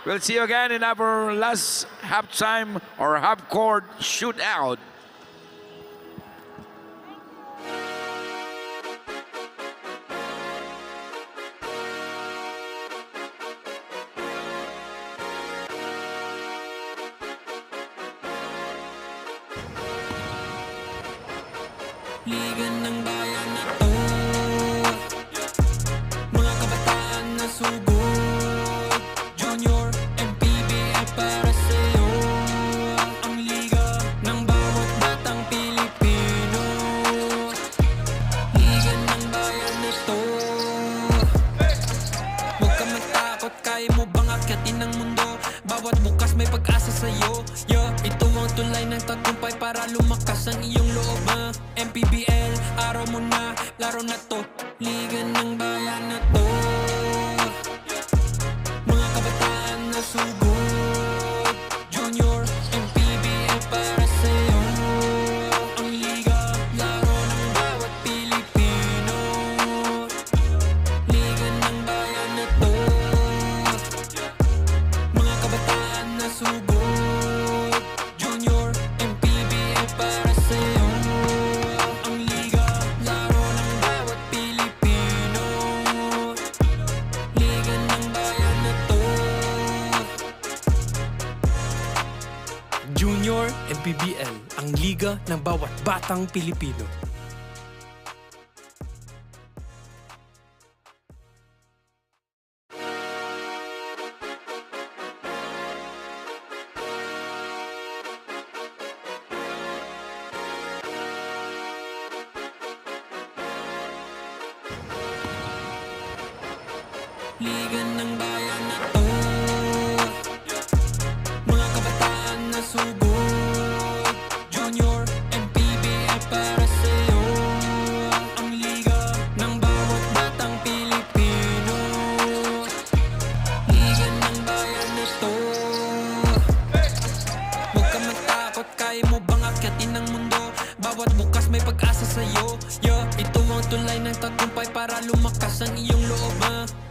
We'll see you again in our last halftime or half-court shootout. Liga ng bayan na to, mga kabataan na sugod. Junior, MPBL para sa'yo. Ang liga ng bawat batang Pilipino. Liga ng bayan na to. Huwag ka matakot, kaya mo bang akyatin ang mundo? Bawat bukas may pag-asa sa'yo. Ito ang tulay ng tagumpay para lumakas ang iyong loob. MPBL, araw mo na, laro na to. Liga ng bayan na to, mga kabataan na sugod. Junior, MPBL para sa'yo. Ang liga, laro ng bawat Pilipino. Liga ng bayan na to, mga kabataan na sugod. Junior, MPBL para sa'yo. Ang liga, laro ng bawat Pilipino. Liga ng bayan na to. Junior MPBL, ang liga ng bawat batang Pilipino. Liga ng bayan na to, mga kabataan na sugod. Junior, MPBL para sa'yo. Ang liga ng bawat batang Pilipino. Liga ng bayan na to. Huwag ka matakot, kaya mo bang akyatin ang mundo? Bawat bukas may pag-asa sa'yo. Ito ang tulay ng tagumpay para lumakas ang iyong loob.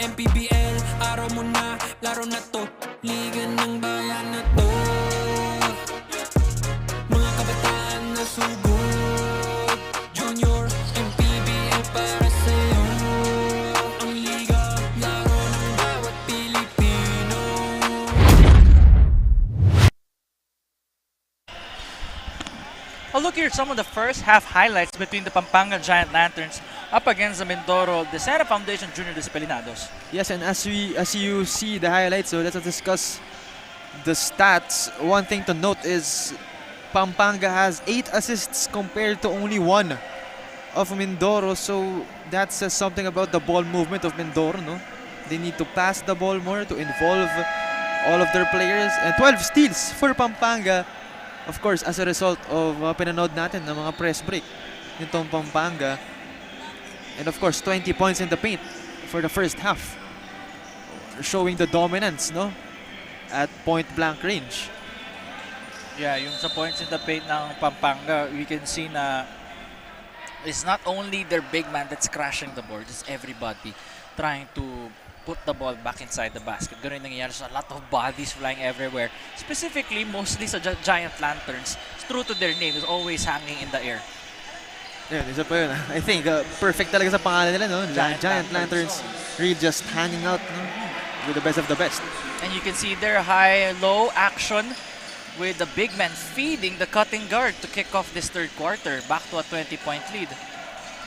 MPBL, araw mo na, laro na to. Liga ng bayan na to, mga kabataan na sugod. Junior, MPBL para sa'yo. Ang liga, laro ng bawat Pilipino. A look here at some of the first half highlights between the Pampanga Giant Lanterns up against the Mindoro Foundation Junior Disciplinados. Yes, and as you see the highlights, so let's discuss the stats. One thing to note is Pampanga has 8 assists compared to only 1 of Mindoro, so that says something about the ball movement of Mindoro, no? They need to pass the ball more to involve all of their players. And 12 steals for Pampanga, of course, as a result of pinanood natin ng mga press break nitong Pampanga. And of course, 20 points in the paint for the first half, showing the dominance, no, at point-blank range. Yeah, yung sa points in the paint ng Pampanga, we can see na it's not only their big man that's crashing the board, it's everybody trying to put the ball back inside the basket. Ganun yung nangyayari. So a lot of bodies flying everywhere. Specifically, mostly sa Giant Lanterns, it's true to their name, is always hanging in the air. Yeah, isa pa yun. I think perfect talaga sa pangalan nila, no? Giant Lanterns really just hanging out, no? With the best of the best. And you can see their high-low action with the big man feeding the cutting guard to kick off this third quarter. Back to a 20-point lead.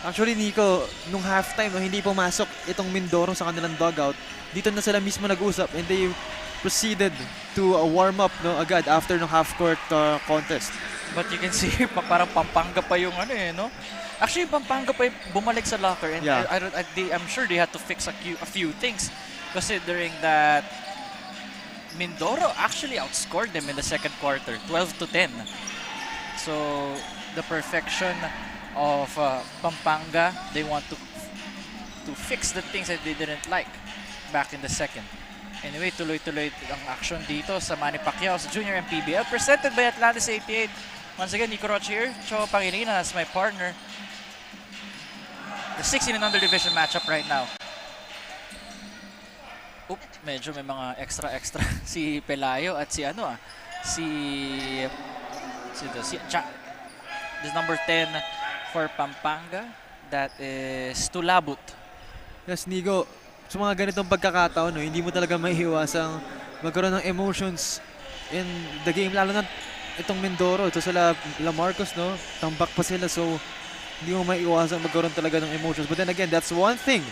Actually, Nico, nung halftime, no, hindi pumasok itong Mindoro sa kanilang dugout. Dito na sila mismo nag-usap and they proceeded to a warm-up no, agad after ng half-court contest. But you can see, parang Pampanga pa yung ano eh, no? Actually, Pampanga pa yung bumalik sa locker, and Yeah. I'm sure they had to fix a few things, considering that Mindoro actually outscored them in the second quarter, 12-10. So the perfection of Pampanga, they want to fix the things that they didn't like back in the second. Anyway, tuloy-tuloy ang action dito sa Manny Pacquiao's Junior MPBL, presented by Atlantis 88. Once again, Nico Roch here, Cho Pangilinan as my partner. The 16 and under division matchup right now. Oop, medyo may mga extra si Pelayo at si this number 10 for Pampanga, that is Tulabut. Yes, Nico, sa mga ganitong pagkakataon, no, hindi mo talaga maiiwasang magkaroon ng emotions in the game, lalo na itong Mindoro, ito sila Lamarcos, no, tambak pa sila, so hindi mo maiiwasang magkaroon talaga ng emotions. But then again, that's one thing,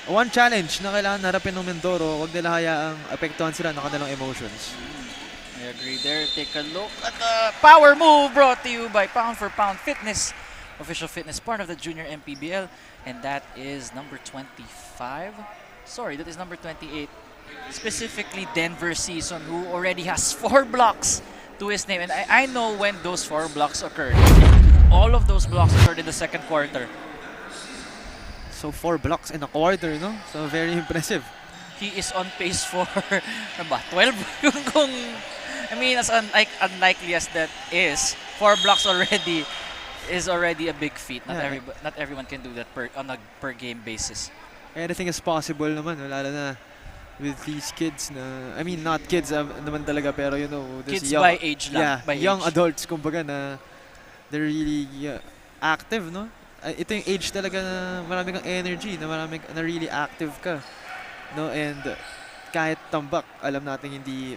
one challenge na kailangan harapin ng Mindoro. Huwag nila hayaang apektuhan sila ng kanilang emotions. I agree there. Take a look at the power move brought to you by Pound for Pound Fitness, official fitness part of the Junior MPBL, and that is number 25. Sorry, that is number 28. Specifically Denver Season, who already has 4 blocks to his name, and I know when those 4 blocks occurred. All of those blocks occurred in the second quarter. So 4 blocks in a quarter, no? So very impressive. He is on pace for 12. I mean, as unlikely as that is, 4 blocks already is already a big feat. Not everyone can do that on a per game basis. Anything is possible naman, lalo na with these kids na, I mean, not kids naman talaga, pero you know, this Kids young, by age lang. yeah, By young age. adults, kumbaga, na they're really active, no? Ito yung age talaga na marami kang energy, na really active ka, no? And kahit tambak, alam natin hindi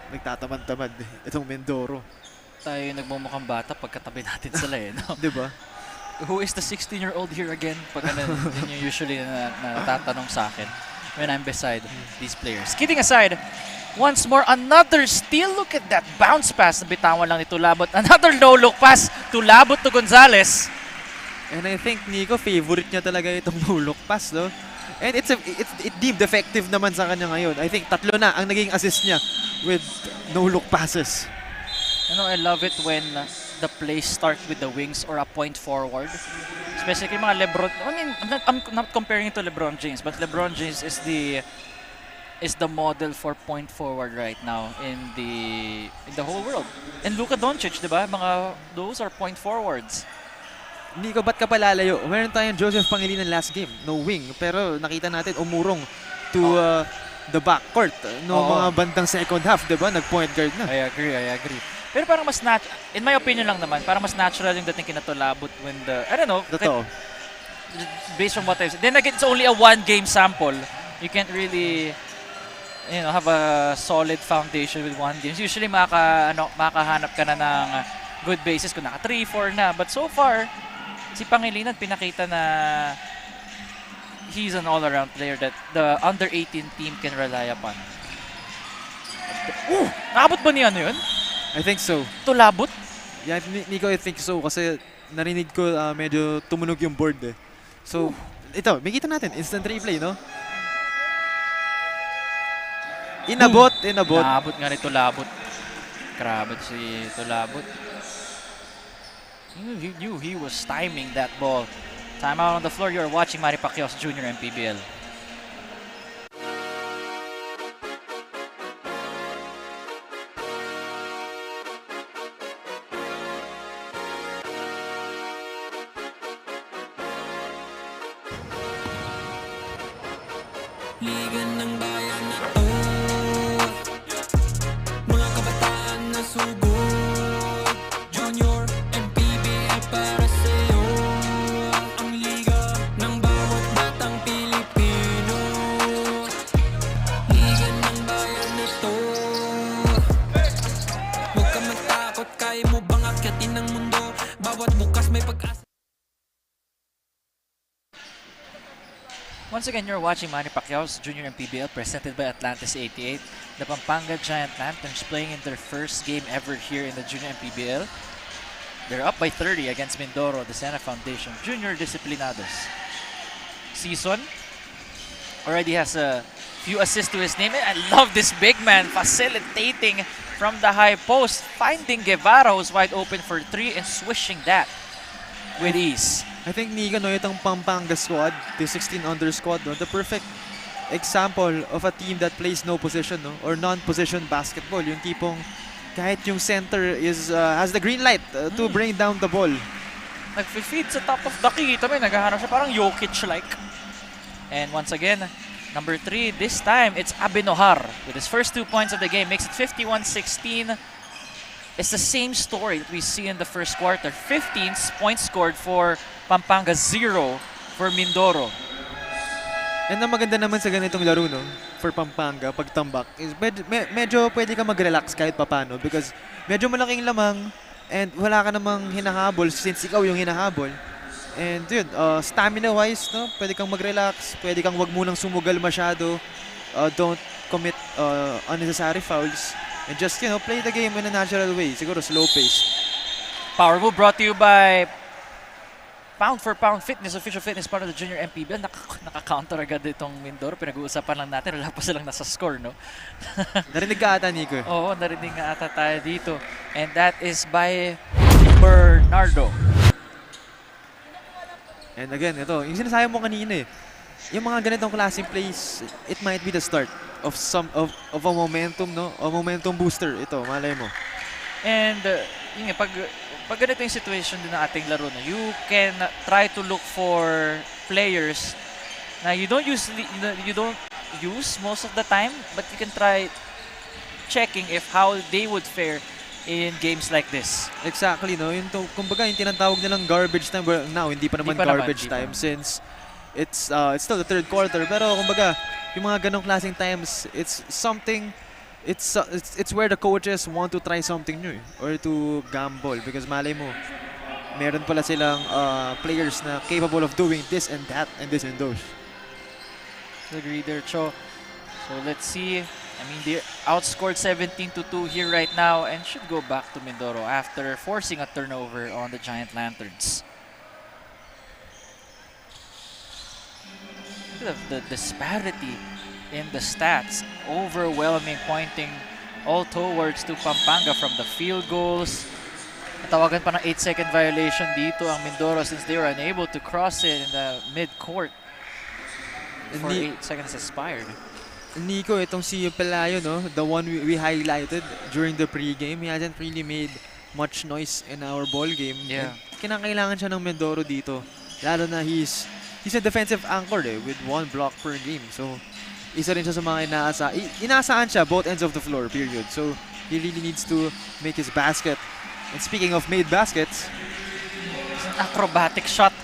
nagtatamad-tamad itong Mindoro. Tayo yung nagmumukhang bata pagkatabi natin sila eh, no? Diba? Who is the 16-year-old here again? Pag ano, yun yung usually na natatanong sa akin when I'm beside these players. Kidding aside, once more, another steal. Look at that bounce pass na bitawan lang ni Tulabot. Another no-look pass. Tulabot to Gonzalez. And I think Nico, favorite niya talaga itong no-look pass, no? And it deemed effective naman sa kanya ngayon. I think 3 na ang naging assist niya with no-look passes. You know, I love it when the play starts with the wings or a point forward. Especially mga LeBron. I mean, I'm not comparing it to LeBron James, but LeBron James is the model for point forward right now in the whole world. And Luka Doncic, di ba? Mga those are point forwards. Nico, ba't ka palalayo? Meron tayong Joseph Pangilinan last game, no wing. Pero nakita natin umurong to the backcourt. No, mga bandang second half, di ba? Nag-point guard na. I agree. Pero parang mas in my opinion lang naman, parang mas natural yung dating kinatulabot when I don't know. Totoo. Based on what I've seen. Then again, it's only a 1-game sample. You can't really, you know, have a solid foundation with 1 game. Usually makahanap ka na ng good basis kung naka 3-4 na. But so far, si Pangilinan pinakita na he's an all-around player that the under-18 team can rely upon. Naabot ba niya ano yun? I think so. Tulabot? Yeah, Nico, I think so. Kasi narinig ko medyo tumunog yung board eh. So, ito, makita natin. Instant replay, no? Inabot. Naabot nga ni Tulabot. Grabe si Tulabot. He knew he was timing that ball. Time out on the floor. You're watching Manny Pacquiao's Junior MPBL. Liga ng bayan na to, mga kabataan na sugod. Junior MPBL para sa'yo, ang liga ng bawat batang Pilipino. Once again, you're watching Manny Pacquiao's Junior MPBL presented by Atlantis 88. The Pampanga Giant Lanterns playing in their first game ever here in the Junior MPBL. They're up by 30 against Mindoro, the Sena Foundation Junior Disciplinados. Season already has a few assists to his name. I love this big man facilitating from the high post, finding Guevara who's wide open for 3 and swishing that with ease. I think Nico, no, itong Pampanga squad, the 16-under squad, no, the perfect example of a team that plays no position, no, or non-position basketball. Yung tipong kahit yung center is has the green light to bring down the ball. Nag-feed sa top of the key. Ito may naghahanap siya parang Jokic-like. And once again, number 3, this time it's Abinohar with his first 2 points of the game. Makes it 51-16. It's the same story that we see in the first quarter. 15 points scored for Pampanga, 0 for Mindoro. And ang maganda naman sa ganitong laro, no, for Pampanga, pagtambak, is medyo pwede ka mag-relax kahit papano because medyo malaking lamang and wala ka namang hinahabol since ikaw yung hinahabol. And yun, stamina-wise, no, pwede kang mag-relax, pwede kang wag munang sumugal masyado, don't commit unnecessary fouls, and just, you know, play the game in a natural way, siguro slow-paced. Power move brought to you by Pound for Pound Fitness, official fitness part of the Junior MPBL. Naka-counter agad itong Mindoro. Pinag-uusapan lang natin. Wala pa silang nasa score, no? Narinig ka ata, Nico? Oo, narinig nga ata tayo dito. And that is by Bernardo. And again, ito, yung sinasabi mo kanina eh, yung mga ganitong klaseng plays, it might be the start of a momentum, no? A momentum booster. Ito, malay mo. And yun nga, pag ganito yung situation din ng ating laro, no, you can try to look for players na you don't use most of the time, but you can try checking if how they would fare in games like this. Exactly, no? Yung kumbaga yung tinatawag nilang garbage time. Well, now hindi pa naman garbage time since it's still the third quarter. Pero kumbaga, yung mga ganong klaseng times, it's something. It's where the coaches want to try something new or to gamble because malay mo, meron pala silang players na capable of doing this and that and this and those. Agree there, Cho. So let's see. I mean, they outscored 17-2 here right now and should go back to Mindoro after forcing a turnover on the Giant Lanterns. Look at the disparity in the stats, overwhelming, pointing all towards to Pampanga from the field goals. Natawagan pa ng 8-second violation dito ang Mindoro since they were unable to cross it in the mid-court before 8 seconds expired. Nico, itong si Pelayo, no, the one we highlighted during the pre-game, he hasn't really made much noise in our ball game. Yeah. Kinakailangan siya ng Mindoro dito. Lalo na he's a defensive anchor with 1 block per game. So, isa rin siya sa mga inaasahan siya both ends of the floor, period. So, he really needs to make his basket. And speaking of made baskets, acrobatic shot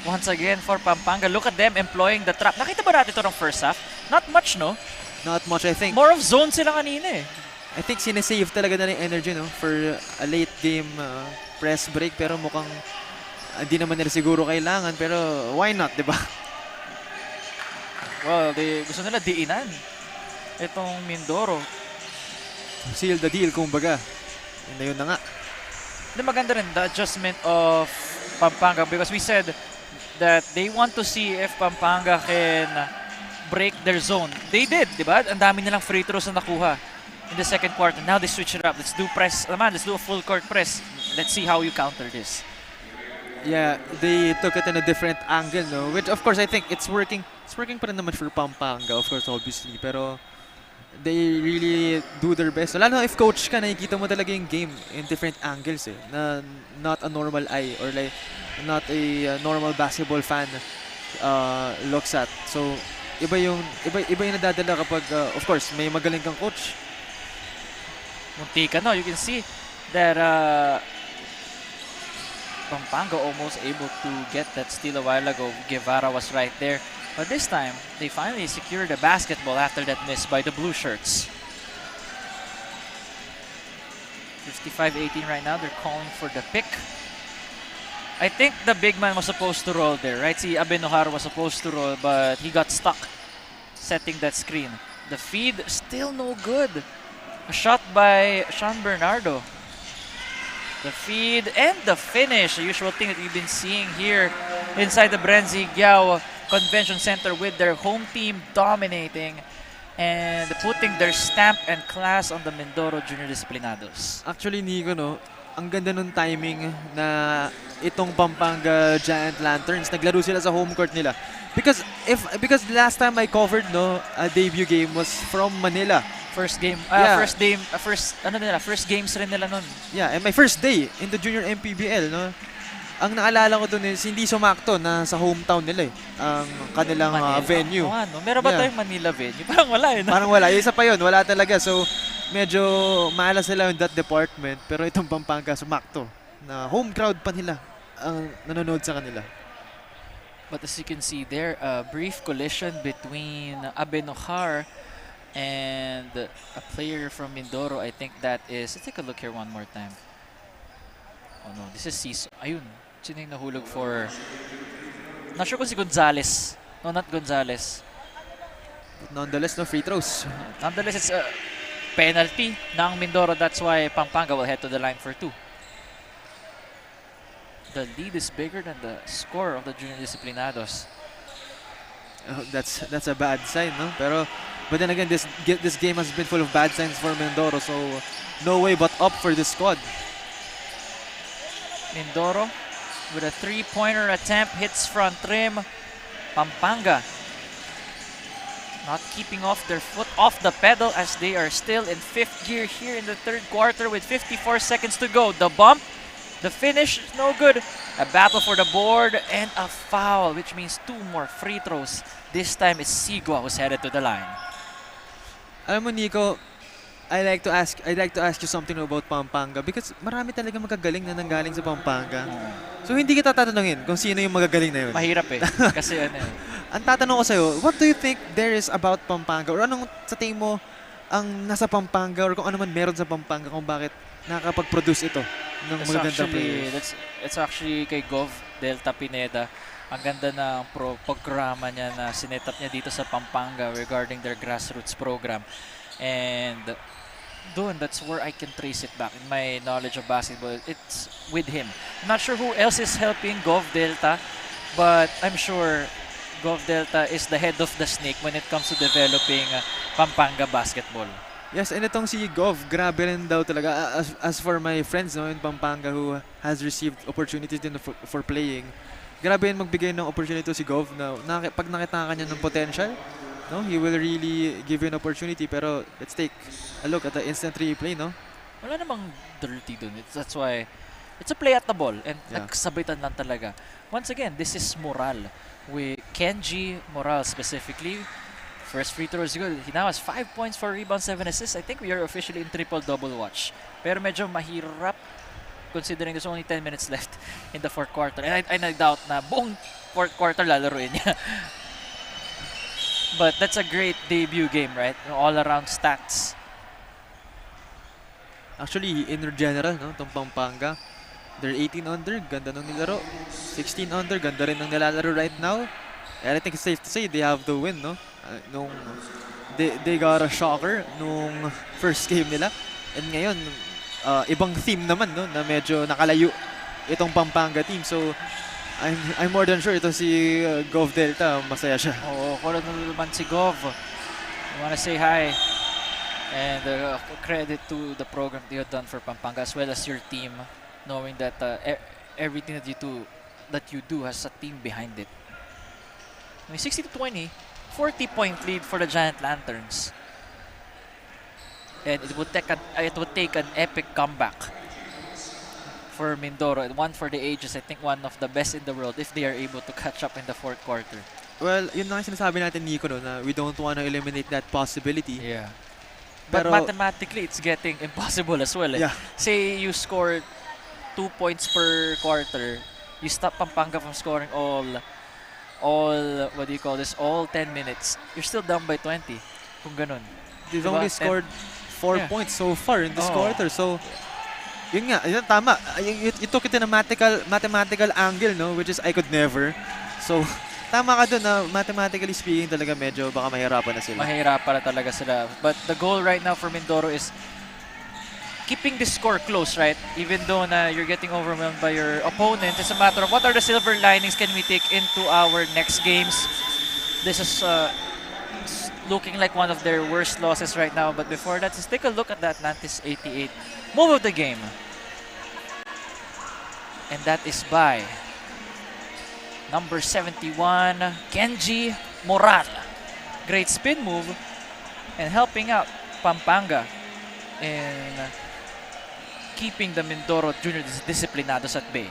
once again for Pampanga. Look at them employing the trap. Nakita ba natin ito ng first half? Not much, no? not much, I think. More of zone sila kanina eh. I think sinesave talaga na yung energy, no, for a late game press break, pero mukhang hindi naman nila siguro kailangan, pero why not, di ba? Well, gusto nila diinan itong Mindoro. Seal the deal, kumbaga. Yun na nga. Maganda rin the adjustment of Pampanga because we said that they want to see if Pampanga can break their zone. They did, di ba? Ang dami nilang free throws na nakuha in the second quarter. Now they switch it up. Let's do press. Let's do a full court press. Let's see how you counter this. Yeah, they took it in a different angle, no? Which, of course, I think it's working. It's working pa rin naman for Pampanga, of course, obviously. Pero they really do their best. So, lalo if coach ka, nakikita mo talaga yung game in different angles, eh. Na not a normal eye or like not a normal basketball fan looks at. So, iba yung nadadala kapag, of course, may magaling kang coach. Muntika, no? You can see that Pampanga almost able to get that steal a while ago. Guevara was right there. But this time, they finally secured the basketball after that miss by the blue shirts. 55-18 right now. They're calling for the pick. I think the big man was supposed to roll there, right? Si Abenojar was supposed to roll, but he got stuck setting that screen. The feed, still no good. A shot by Sean Bernardo. The feed and the finish, the usual thing that we've been seeing here inside the Bren Yao Convention Center with their home team dominating and putting their stamp and class on the Mindoro Junior Disciplinados. Actually, Nico, no, ang ganda nung timing na itong Pampanga Giant Lanterns, naglaro sila sa home court nila. Because last time I covered a debut game was from Manila. First games rin nila nun. Yeah, and my first day in the junior MPBL, no. Ang naalala ko dun is hindi sumakto na sa hometown nila ang kanilang venue. Meron ba tayong Manila venue? Parang wala no? Parang wala. Isa pa yun, wala talaga. So, medyo maala sila in that department. Pero itong Pampanga sumakto na home crowd pa nila ang nanonood sa kanila. But as you can see there, a brief collision between Abenojar and a player from Mindoro. I think that is... Let's take a look here one more time. Oh no, this is Ciso. Ayun, sino yung nahulog for... Not sure kung si Gonzales. No, not Gonzales. But nonetheless, no free throws. Nonetheless, it's a penalty ng Mindoro. That's why Pampanga will head to the line for 2. The lead is bigger than the score of the Junior Disciplinados. Oh, that's a bad sign, no? But then again, this game has been full of bad signs for Mindoro, so no way but up for this squad. Mindoro with a 3-pointer attempt, hits front rim. Pampanga not keeping off their foot off the pedal as they are still in 5th gear here in the 3rd quarter with 54 seconds to go. The bump, the finish is no good. A battle for the board and a foul, which means 2 more free throws. This time it's Sigua who's headed to the line. Alam mo, Nico, I'd like to ask you something about Pampanga because marami talaga magagaling na nanggaling sa Pampanga. So hindi kita tatanungin kung sino yung magagaling na yun. Mahirap kasi Ang tatanong ko sa'yo, what do you think there is about Pampanga? Or anong sa tingin mo ang nasa Pampanga or kung ano man meron sa Pampanga kung bakit nakakapag-produce ito ng magagandang players? It's actually kay Gov Delta Pineda. Ang ganda ng programa niya na sinetap niya dito sa Pampanga regarding their grassroots program. And doon, that's where I can trace it back in my knowledge of basketball. It's with him. I'm not sure who else is helping Gov Delta, but I'm sure Gov Delta is the head of the snake when it comes to developing Pampanga basketball. Yes, and itong si Gov, grabe rin daw talaga. As for my friends in Pampanga who has received opportunities din for playing, grabe rin magbigay ng opportunity to si Gov na pag nakita ka niya ng potential, no, he will really give you an opportunity. Pero let's take a look at the instant replay, no? Wala namang dirty dun. That's why it's a play at the ball and nagsabitan lang talaga. Once again, this is Moral. With Kenji Moral specifically. First free throw is good. He now has 5 points, 4 rebounds, 7 assists. I think we are officially in triple-double watch. Pero medyo mahirap considering there's only 10 minutes left in the 4th quarter. And I doubt na buong 4th quarter lalaruin niya. But that's a great debut game, right? All-around stats. Actually, in general, no, itong Pampanga, they're 18 under, ganda nung nilaro. 16 under, ganda rin ng nilalaro right now. And I think it's safe to say they have the win, no? They got a shocker nung first game nila. And ngayon, ibang theme naman, no, na medyo nakalayo itong Pampanga team. So, I'm more than sure ito si Gov Delta, masaya siya. Oo, kulog naman si Gov. I wanna say hi. And credit to the program that you have done for Pampanga as well as your team, knowing that everything that you do has a team behind it. I mean, 60-20, 40-point lead for the Giant Lanterns. And it would take an epic comeback for Mindoro. And one for the ages, I think one of the best in the world if they are able to catch up in the 4th quarter. Well, yun na sinasabi natin, Nico, no, na we don't want to eliminate that possibility. Yeah. But mathematically, it's getting impossible as well. Yeah. Say you scored 2 points per quarter, you stop Pampanga from scoring all 10 minutes. You're still down by 20. Kung ganun. They've only scored 4 points so far in this quarter. So Yun nga, yun, tama. You took it in a mathematical angle, no? Which is I could never. So, tama ka dun na mathematically speaking talaga medyo baka mahirapan na sila. Mahirapan na talaga sila. But the goal right now for Mindoro is keeping the score close, right? Even though na you're getting overwhelmed by your opponent, it's a matter of what are the silver linings can we take into our next games. This is looking like one of their worst losses right now. But before that, let's take a look at the Atlantis 88 move of the game. And that is by number 71, Kenji Moral. Great spin move and helping out Pampanga in keeping the Mindoro Junior disciplinados at bay.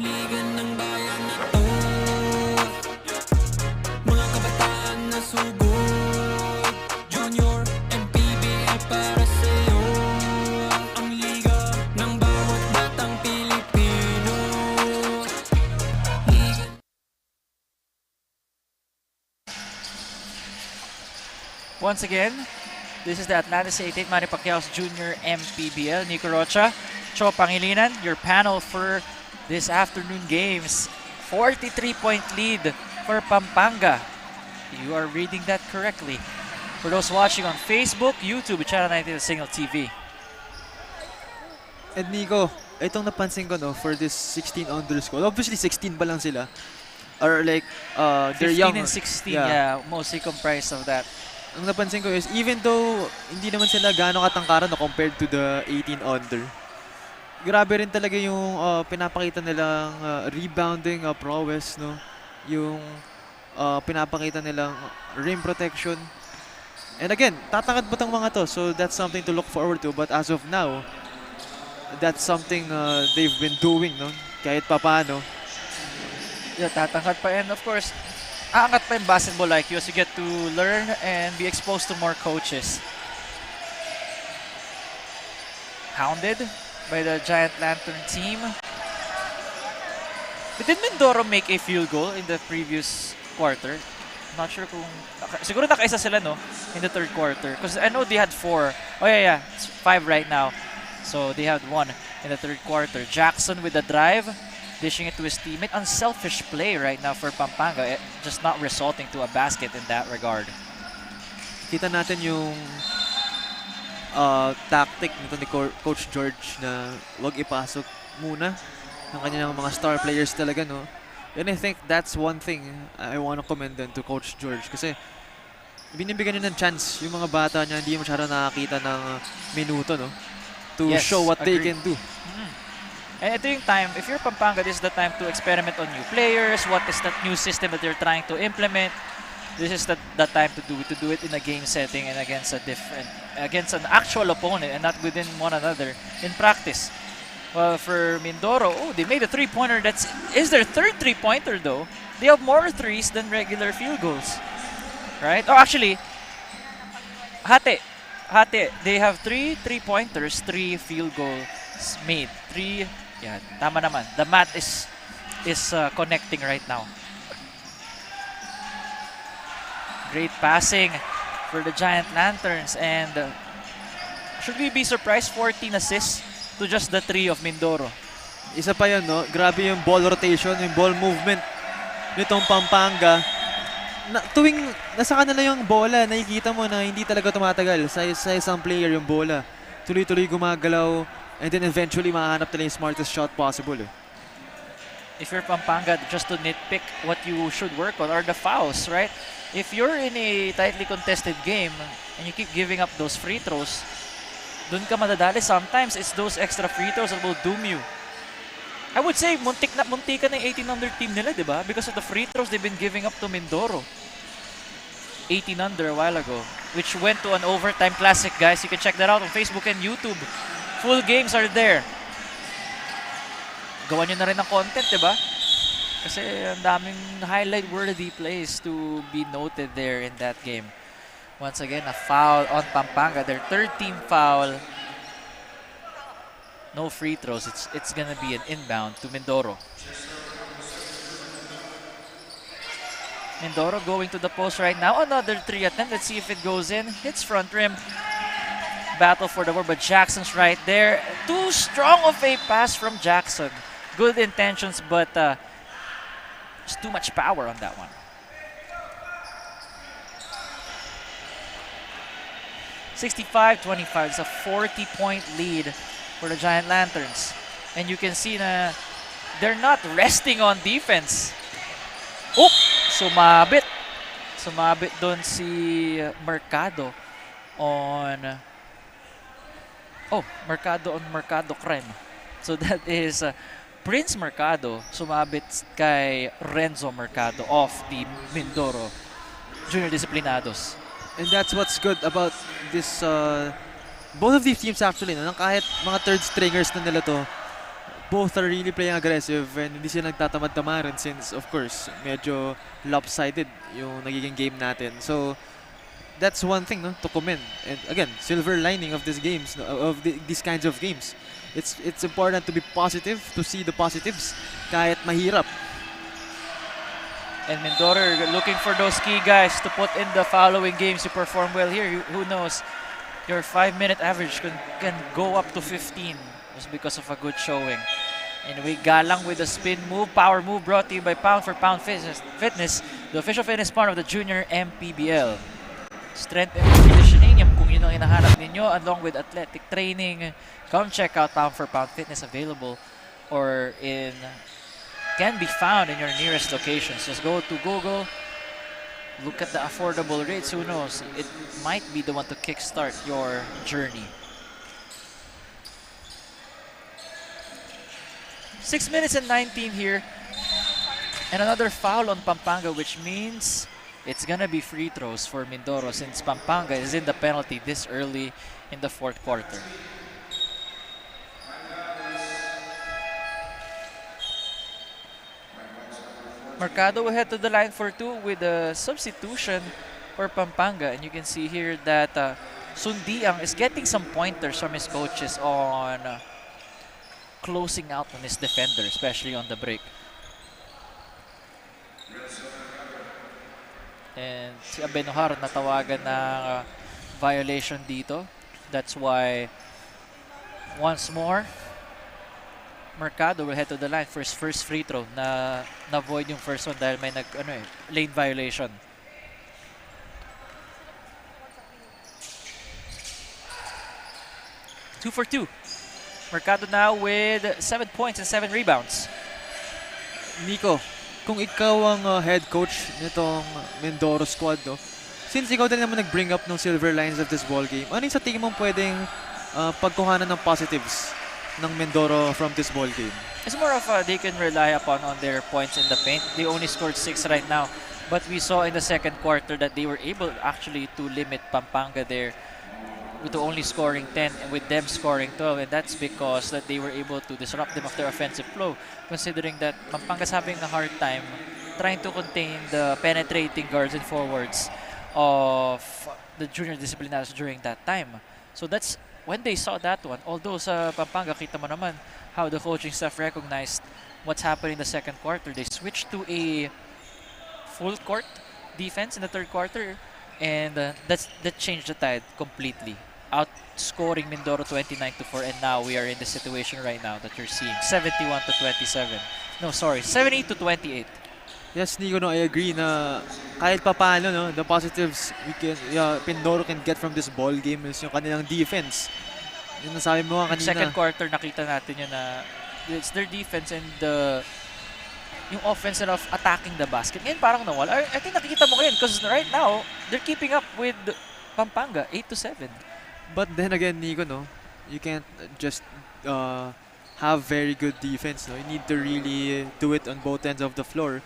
Liga ng bayan na to, mga kabataan na sugod, Junior, MPBL para sa'yo. Ang liga ng bawat batang Pilipino. Once again, this is the Atlantis 88 Manny Pacquiao's Junior MPBL. Nico Rocha, Cho Pangilinan, your panel for this afternoon games. 43-point lead for Pampanga. You are reading that correctly. For those watching on Facebook, YouTube, Channel 19 Signal TV. And Nico, itong napansin ko no for this 16 underscore. Obviously 16 pa lang sila. Or like they're 15 young. and 16, yeah, mostly comprised of that. Ang napansin ko is even though hindi naman sila gaano katangkaran no, compared to the 18 under. Grabe rin talaga yung pinapakita nilang rebounding prowess, no? Yung pinapakita nilang rim protection. And again, tatangad ba tong mga to? So that's something to look forward to. But as of now, that's something they've been doing, no? Kahit papaano. Yeah, tatangkad pa. And of course, aangat pa yung basketball IQ as you get to learn and be exposed to more coaches. Hounded by the Giant Lantern team. But did Mindoro make a field goal in the previous quarter? Not sure kung... Siguro nakaisa sila, no? In the third quarter. Because I know they had 4. Oh, yeah. It's 5 right now. So they had 1 in the third quarter. Jackson with the drive. Dishing it to his teammate. Unselfish play right now for Pampanga. Just not resulting to a basket in that regard. Kita natin yung tactic nito ni Coach George na wag ipasok muna ng kanyang mga star players talaga, no? And I think that's one thing I want to commend then to Coach George kasi binibigyan niya ng chance yung mga bata niya hindi masyado nakakita ng minuto, no? To show what they can do. And ito yung time, if you're Pampanga, this is the time to experiment on new players. What is that new system that you're trying to implement? This is the time to do it in a game setting and against an actual opponent and not within one another in practice. Well, for Mindoro, they made a three-pointer. That is their third three-pointer though. They have more threes than regular field goals, right? Oh, actually, hati. They have 3 three-pointers, 3 field goals made. 3, yeah, tama naman. The math is connecting right now. Great passing for the Giant Lanterns, and should we be surprised 14 assists to just the 3 of Mindoro? Isa pa yun, no? Grabe yung ball rotation, yung ball movement nitong Pampanga. Tuwing nasa kanila yung bola, nakikita mo na hindi talaga tumatagal sa isang player yung bola. Tuloy-tuloy gumagalaw, and then eventually mahanap nila yung smartest shot possible. If you're Pampanga, just to nitpick, what you should work on are the fouls, right? If you're in a tightly contested game and you keep giving up those free throws, dun ka madadali. Sometimes it's those extra free throws that will doom you. I would say muntik ka na yung 18 under team nila, di ba? Because of the free throws they've been giving up to Mindoro. 18 under a while ago, which went to an overtime classic, guys. You can check that out on Facebook and YouTube. Full games are there. Gawan nyo na rin ng content, di ba? Kasi ang daming highlight-worthy plays to be noted there in that game. Once again, a foul on Pampanga. Their third team foul. No free throws. It's gonna be an inbound to Mindoro. Mindoro going to the post right now. Another 3 attempt. Let's see if it goes in. Hits front rim. Battle for the board, but Jackson's right there. Too strong of a pass from Jackson. Good intentions, but just too much power on that one. 65-25. It's a 40-point lead for the Giant Lanterns. And you can see na they're not resting on defense. Oh! Sumabit. Sumabit doon si Mercado on... Oh, Mercado on Mercado Creme. So that is Prince Mercado sumabit kay Renzo Mercado of the Mindoro Junior Disciplinados. And that's what's good about this, both of these teams actually, no? Kahit mga third stringers na nila to, both are really playing aggressive and hindi sila nagtatamad-tamaran since, of course, medyo lopsided yung nagiging game natin. So, that's one thing, no, to commend. And again, silver lining of these games, no, of these kinds of games. It's important to be positive, to see the positives, kahit mahirap. And Mindoro looking for those key guys to put in the following games to perform well here. Who knows? Your 5-minute average can go up to 15 just because of a good showing. And we galang with the spin move, power move brought to you by Pound for Pound Fitness, the official fitness partner of the Junior MPBL. Strength and conditioning, yung kung yun ang hinahanap ninyo, along with athletic training. Come check out Pound for Pound Fitness, available or can be found in your nearest locations. Just go to Google, look at the affordable rates. Who knows? It might be the one to kickstart your journey. 6 minutes and 19 here. And another foul on Pampanga, which means it's gonna be free throws for Mindoro since Pampanga is in the penalty this early in the fourth quarter. Mercado will head to the line for 2 with a substitution for Pampanga. And you can see here that Sundiang is getting some pointers from his coaches on closing out on his defender, especially on the break. And si Abenohar natawagan ng violation dito. That's why once more Mercado will head to the line for his first free throw na na-void yung first one dahil may lane violation. Two for 2. Mercado now with 7 points and 7 rebounds. Nico, kung ikaw ang head coach nitong Mindoro squad, no, since ikaw din naman nag-bring up ng silver lines of this ball game, ano yung sa tingin mong pwedeng pagkuhanan ng positives ng Mindoro from this ball game? It's more of they can rely upon on their points in the paint. They only scored 6 right now, but we saw in the second quarter that they were able actually to limit Pampanga there to only scoring 10 and with them scoring 12, and that's because that they were able to disrupt them of their offensive flow, considering that Pampanga's having a hard time trying to contain the penetrating guards and forwards of the junior disciplinaries during that time. So that's when they saw that one. Although sa Pampanga, kita mo naman how the coaching staff recognized what's happening in the second quarter. They switched to a full court defense in the third quarter, and that changed the tide completely, outscoring Mindoro 29-4, and now we are in the situation right now that you're seeing 71-27. No, sorry, 70-28. Yes, Nico, no, I agree na kahit papaano, no, the positives Mindoro can get from this ball game is yung kanilang defense. Yung nasabi mo kanina. Second quarter, nakita natin yun na it's their defense and yung offense of attacking the basket. Ngayon parang nawala. I think nakikita mo ngayon because right now, they're keeping up with Pampanga, 8-7. But then again, Nico, no, you can't just have very good defense. No? You need to really do it on both ends of the floor.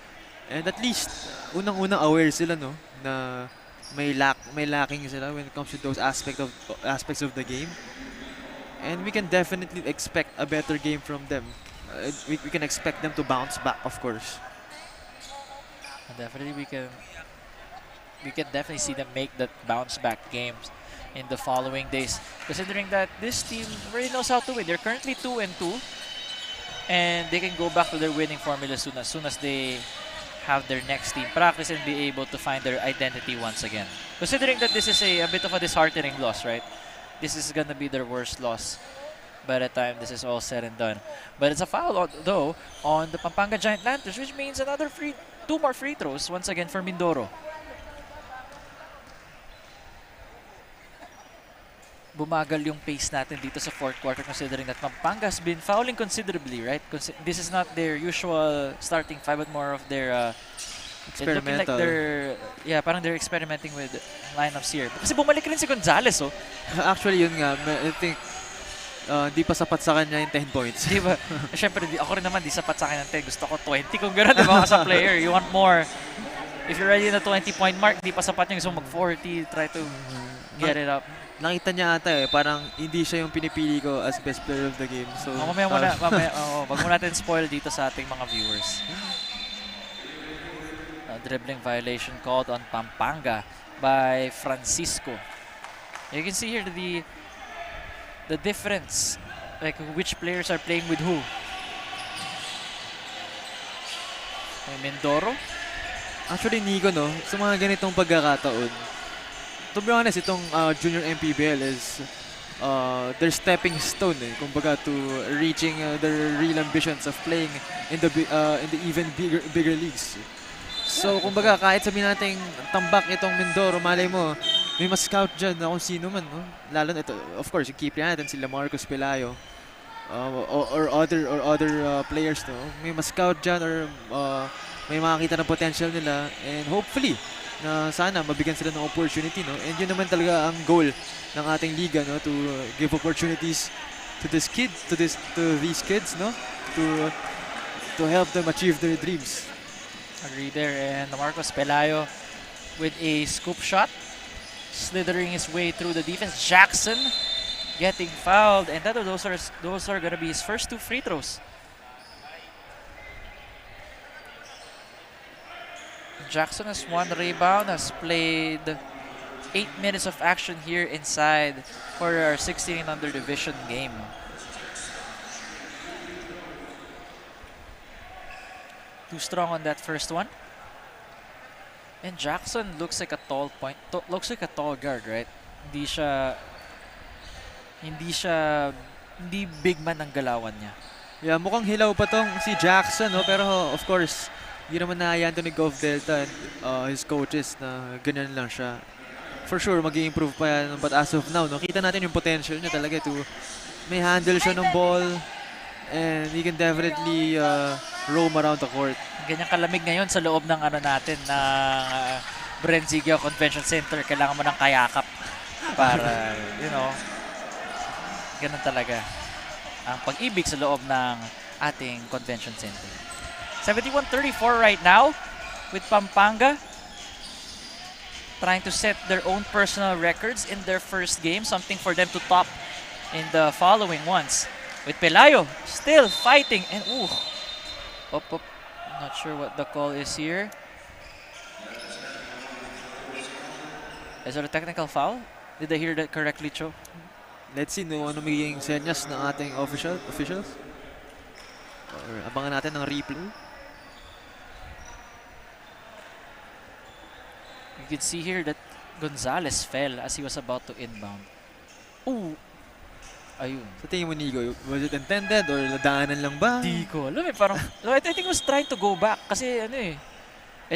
And at least, unang-unang aware sila, no, na may lacking sila when it comes to those aspects of the game. And we can definitely expect a better game from them. We can expect them to bounce back, of course. Definitely, we can we can definitely see them make that bounce back games in the following days. Considering that this team really knows how to win. They're currently 2-2, and they can go back to their winning formula soon as they have their next team practice and be able to find their identity once again. Considering that this is a bit of a disheartening loss, right? This is gonna be their worst loss by the time this is all said and done. But it's a foul, though, on the Pampanga Giant Lanterns, which means two more free throws once again for Mindoro. Bumagal yung pace natin dito sa fourth quarter considering that Pampanga has been fouling considerably, right? This is not their usual starting five, but more of their Experimental. Like parang they're experimenting with lineups here. Kasi bumalik rin si Gonzales, oh. Actually, yun nga. I think di pa sapat sa kanya yung 10 points. Di ba? Siyempre, ako rin naman, di sapat sa akin ng 10. Gusto ko 20 kung gano'n, diba, as a player. You want more. If you're already in the 20-point mark, di pa sapat yung gusto mag-40, try to get it up. Nakita niya ata parang hindi siya yung pinipili ko as best player of the game. So, Mamaya, wag mo natin spoil dito sa ating mga viewers. A dribbling violation called on Pampanga by Francisco. You can see here the difference, like which players are playing with who. Mindoro. Actually, Nico, no, sa mga ganitong pagkakataon, to be honest, itong junior MPBL is their stepping stone, kumbaga, to reaching their real ambitions of playing in the even bigger leagues. So, kumbaga, kahit sabihin natin tambak itong Mindoro, malay mo, may mas scout dyan na kung sino man, no? Lalo na ito, of course, yung keeper natin, sila Marcos Pelayo, or other players, no? May mas scout dyan or may makakita ng potential nila, and hopefully, na sana mabigyan sila ng opportunity, no? And yun naman talaga ang goal ng ating liga, no? To give opportunities to these kids, no? To help them achieve their dreams. Agree there. And Marcos Pelayo with a scoop shot, slithering his way through the defense. Jackson getting fouled, and those are gonna be his first 2 free throws. Jackson has 1 rebound, has played 8 minutes of action here inside for our 16 under division game. Too strong on that first one. And Jackson looks like a tall guard, right? Hindi big man ang galawan niya. Yeah, mukhang hilaw pa tong si Jackson, no? Pero of course, hindi naman nahayaan to ni Gov Delta and his coaches na ganyan lang siya. For sure, mag-i-improve pa yan. But as of now, no, kita natin yung potential niya talaga to may handle siya ng ball and he can definitely roam around the court. Ganyan kalamig ngayon sa loob ng natin ng Bren Convention Center. Kailangan mo ng kayakap para, ganun talaga ang pag-ibig sa loob ng ating convention center. 71-34 right now with Pampanga trying to set their own personal records in their first game, something for them to top in the following ones. With Pelayo still fighting and not sure what the call is here. Is it a technical foul? Did I hear that correctly, Cho? Let's see ano magiging senyas ng ating officials. Or abangan natin ng replay. You can see here that Gonzales fell as he was about to inbound. Ooh! Ayun. Sa tingin mo, Nico, was it intended or nadaanan lang ba? Di ko alam parang, I think he was trying to go back kasi and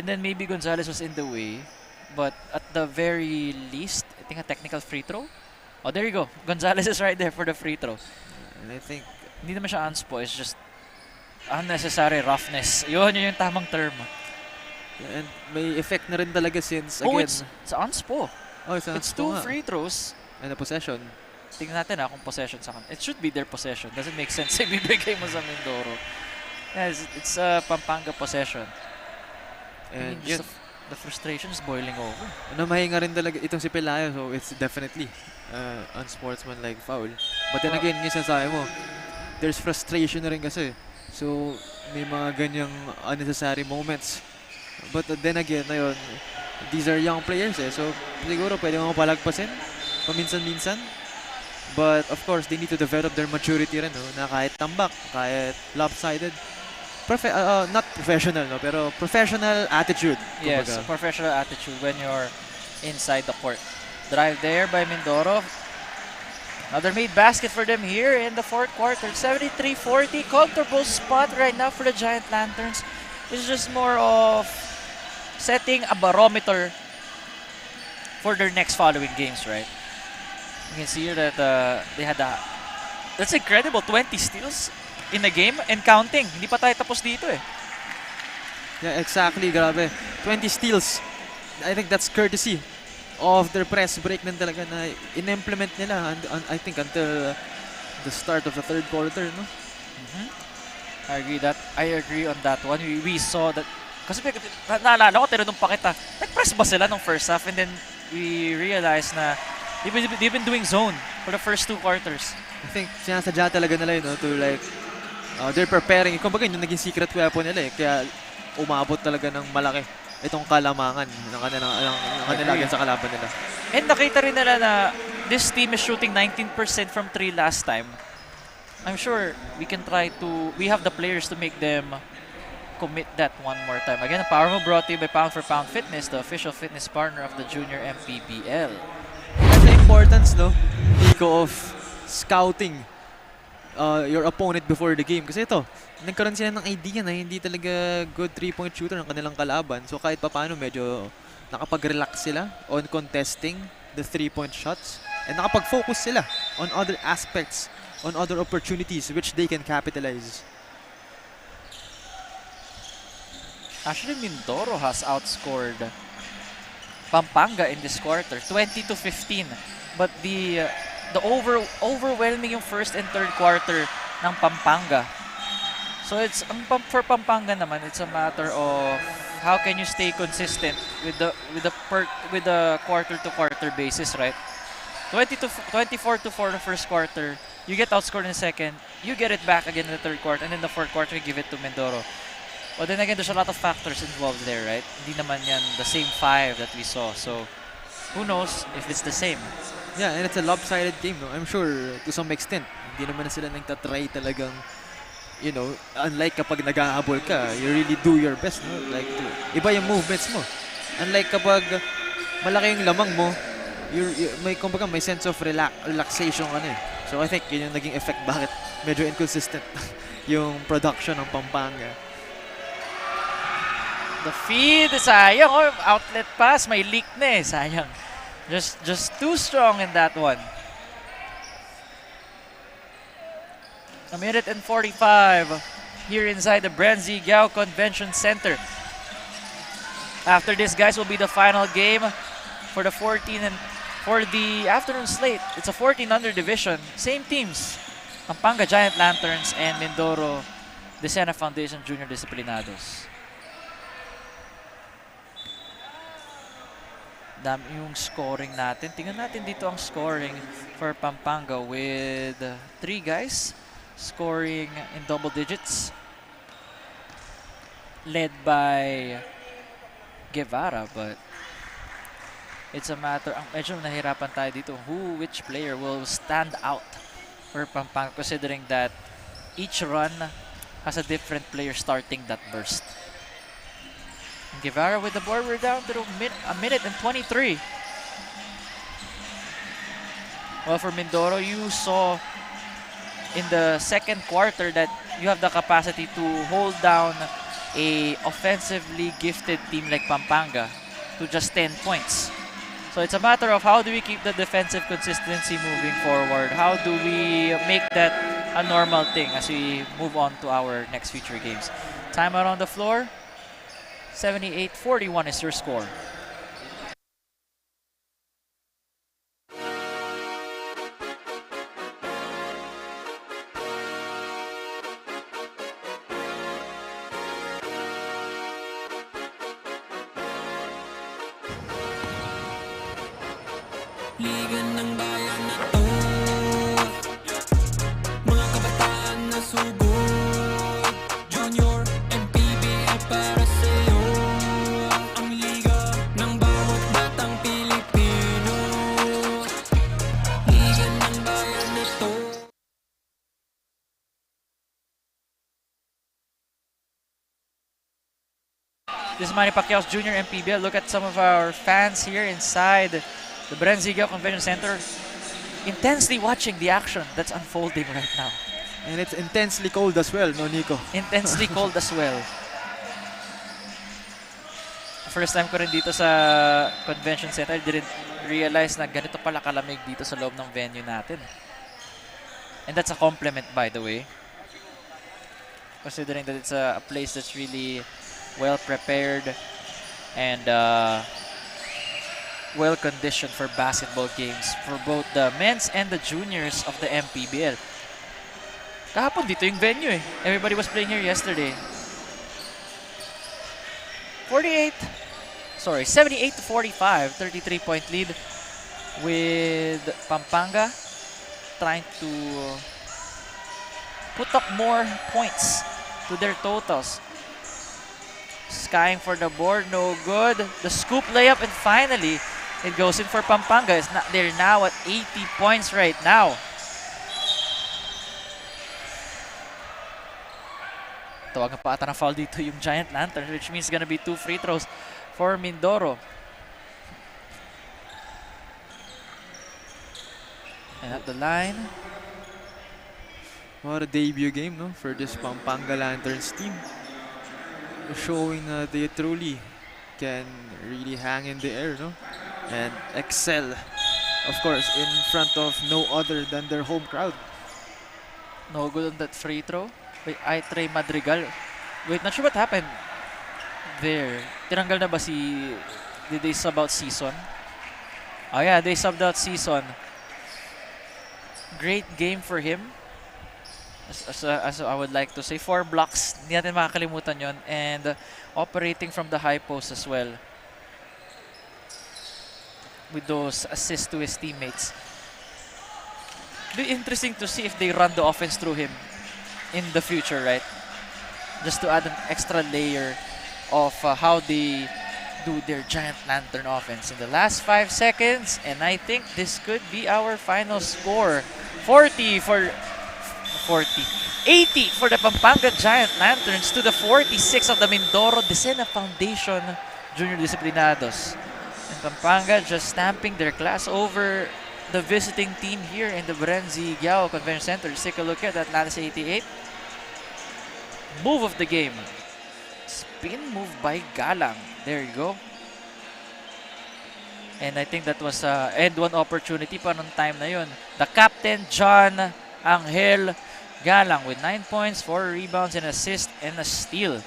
then maybe Gonzales was in the way. But at the very least, I think a technical free throw. Oh, there you go. Gonzales is right there for the free throw. And I think hindi naman siya unspo, it's just unnecessary roughness. Yun yung tamang term. And may effect na rin talaga since, again, it's unspo. It's 2 free throws. And a possession. Tingnan natin kung possession sa kanila. It should be their possession. Doesn't make sense ibibigay mo sa Mindoro. Yeah, it's a Pampanga possession. And the frustration is boiling over. Mahinga rin talaga itong si Pelayo, so it's definitely unsportsmanlike foul. But then again, yung sinasabi mo, there's frustration na rin kasi. So, may mga ganyang unnecessary moments. But then again, these are young players eh. So siguro pwede mo palagpasin paminsan-minsan. But of course, they need to develop their maturity rin, no? Na kahit tambak, kahit lopsided, not professional, no? Pero professional attitude. Yes, kumbaga. professional attitude when you're inside the court. Drive there by Mindoro. Another made basket for them here in the fourth quarter. 73-40. Comfortable spot right now for the Giant Lanterns. It's just more of setting a barometer for their next following games, right? You can see here that they had that's incredible, 20 steals in the game and counting. Hindi pa tayo tapos dito eh. Yeah, exactly. Grabe. 20 steals. I think that's courtesy of their press break din talaga na in-implement nila I think until the start of the third quarter, no? I agree on that one. We saw that kasi naalala ko, tinanong pa kita, nag-press ba sila nung first half, and then we realized na they've been doing zone for the first 2 quarters. I think sinasadya talaga nila yun, no? To like they're preparing. Kumbaga yung naging secret weapon nila eh. Kaya umabot talaga ng malaki itong kalamangan ng kanila against sa kalaban nila. And nakita rin nila na this team is shooting 19% from 3 last time. I'm sure we have the players to make them commit that one more time. Again, a power move brought to you by Pound for Pound Fitness, the official fitness partner of the Junior MPBL. That's the importance, no, Nico, of scouting your opponent before the game. Kasi ito, nagkaroon sila ng idea na hindi talaga good 3-point shooter ng kanilang kalaban. So kahit papaano medyo nakapag-relax sila on contesting the 3-point shots and nakapag-focus sila on other aspects, on other opportunities which they can capitalize. Actually, Mindoro has outscored Pampanga in this quarter, 20-15. But the overwhelming yung first and third quarter ng Pampanga. So it's for Pampanga naman, it's a matter of how can you stay consistent with the quarter to quarter basis, right? 24-4 the first quarter. You get outscored in the second, you get it back again in the third quarter, and then the fourth quarter you give it to Mindoro. But then again, there's a lot of factors involved there, right? Hindi naman yan the same 5 that we saw. So who knows if it's the same. Yeah, and it's a lopsided game, no? I'm sure to some extent, hindi naman na sila nagtatry talagang, you know, unlike kapag nag-ahabol ka, you really do your best, no? Like, iba yung movements mo. Unlike kapag malaki yung lamang mo, kumbaga may sense of relaxation ka na eh. So I think yun yung naging effect bakit medyo inconsistent yung production ng Pampanga. The feed, sayang. Oh, outlet pass, may leak na eh. Sayang. Just too strong in that one. 1:45 here inside the Bren Convention Center. After this, guys, will be the final game for the 14 and for the afternoon slate. It's a 14 under division. Same teams. Pampanga Giant Lanterns and Mindoro Decena Foundation Junior Disciplinados. Dami yung scoring natin. Tingnan natin dito ang scoring for Pampanga with 3 guys scoring in double digits. Led by Guevara, but it's a matter, medyo nahirapan tayo dito which player will stand out for Pampanga considering that each run has a different player starting that burst. Guevara with the board. We're down to a minute and 23. Well, for Mindoro, you saw in the second quarter that you have the capacity to hold down a offensively gifted team like Pampanga to just 10 points. So it's a matter of how do we keep the defensive consistency moving forward? How do we make that a normal thing as we move on to our next future games? Timeout on the floor. 78-41 is your score. Liga ng bayan na to, mga kabataan na sugod, Junior MPBL para sa'yo. Ang liga ng bayan This is Manny Pacquiao's Junior MPBL. Look at some of our fans here inside the Bren Convention Center, intensely watching the action that's unfolding right now. And it's intensely cold as well, no, Nico? Intensely cold as well. First time ko rin dito sa convention center, I didn't realize na ganito pala kalamig dito sa loob ng venue natin. And that's a compliment, by the way. Considering that it's a place that's really well prepared and well conditioned for basketball games for both the men's and the juniors of the MPBL. Kahapon dito yung venue eh. Everybody was playing here yesterday. 78 to 45, 33-point lead with Pampanga trying to put up more points to their totals. Skying for the board, no good. The scoop layup, and finally it goes in for Pampanga. They're now at 80 points right now. Tawagan pa ata ng foul dito yung Giant Lantern, which means gonna be 2 free throws for Mindoro. And at the line. What a debut game, no, for this Pampanga Lanterns team. Showing they truly can really hang in the air, no, and excel, of course, in front of no other than their home crowd. No good on that free throw. Wait, I try Madrigal. Wait, not sure what happened there. Tinanggal na ba si... Did they sub out Season? Oh yeah, they subbed out Season. Great game for him. As I would like to say, 4 blocks. Hindi natin makakalimutan yon, and operating from the high post as well. With those assists to his teammates. Be interesting to see if they run the offense through him in the future, right? Just to add an extra layer of how they do their Giant Lantern offense in the last 5 seconds. And I think this could be our final score. 80 for the Pampanga Giant Lanterns to the 46 of the Mindoro Decena Foundation Junior Disciplinados. And Pampanga just stamping their class over the visiting team here in the Bren Convention Center. Let's take a look at Atlantis 88. Move of the game. Spin move by Galang. There you go. And I think that was end one opportunity pa nung time na yun. The captain, John Angel Galang, with 9 points, 4 rebounds, an assist, and a steal.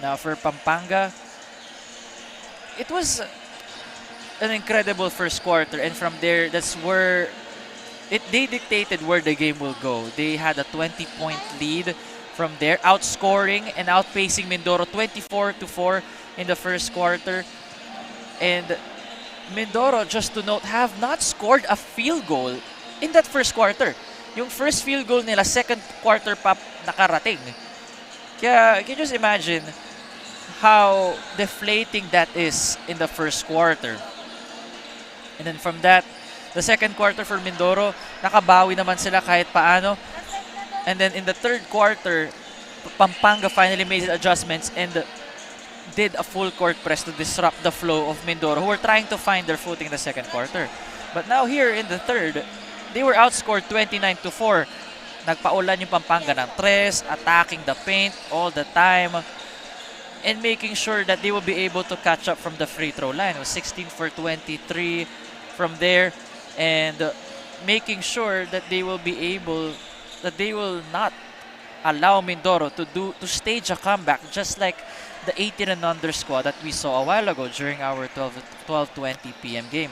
Now for Pampanga, it was an incredible first quarter, and from there, that's where they dictated where the game will go. They had a 20-point lead from there, outscoring and outpacing Mindoro 24-4 in the first quarter. And Mindoro, just to note, have not scored a field goal in that first quarter. Yung first field goal nila, second quarter pa nakarating. Kaya, can you just imagine how deflating that is in the first quarter? And then from that, the second quarter for Mindoro, nakabawi naman sila kahit paano. And then in the third quarter, Pampanga finally made adjustments and did a full court press to disrupt the flow of Mindoro, who were trying to find their footing in the second quarter. But now here in the third, they were outscored 29-4. Nagpaulan yung Pampanga ng tres, attacking the paint all the time, and making sure that they will be able to catch up from the free throw line. It was 16 for 23 from there, and making sure that they will be able, that they will not allow Mindoro to stage a comeback, just like the 18 and under squad that we saw a while ago during our 12:20 p.m. game.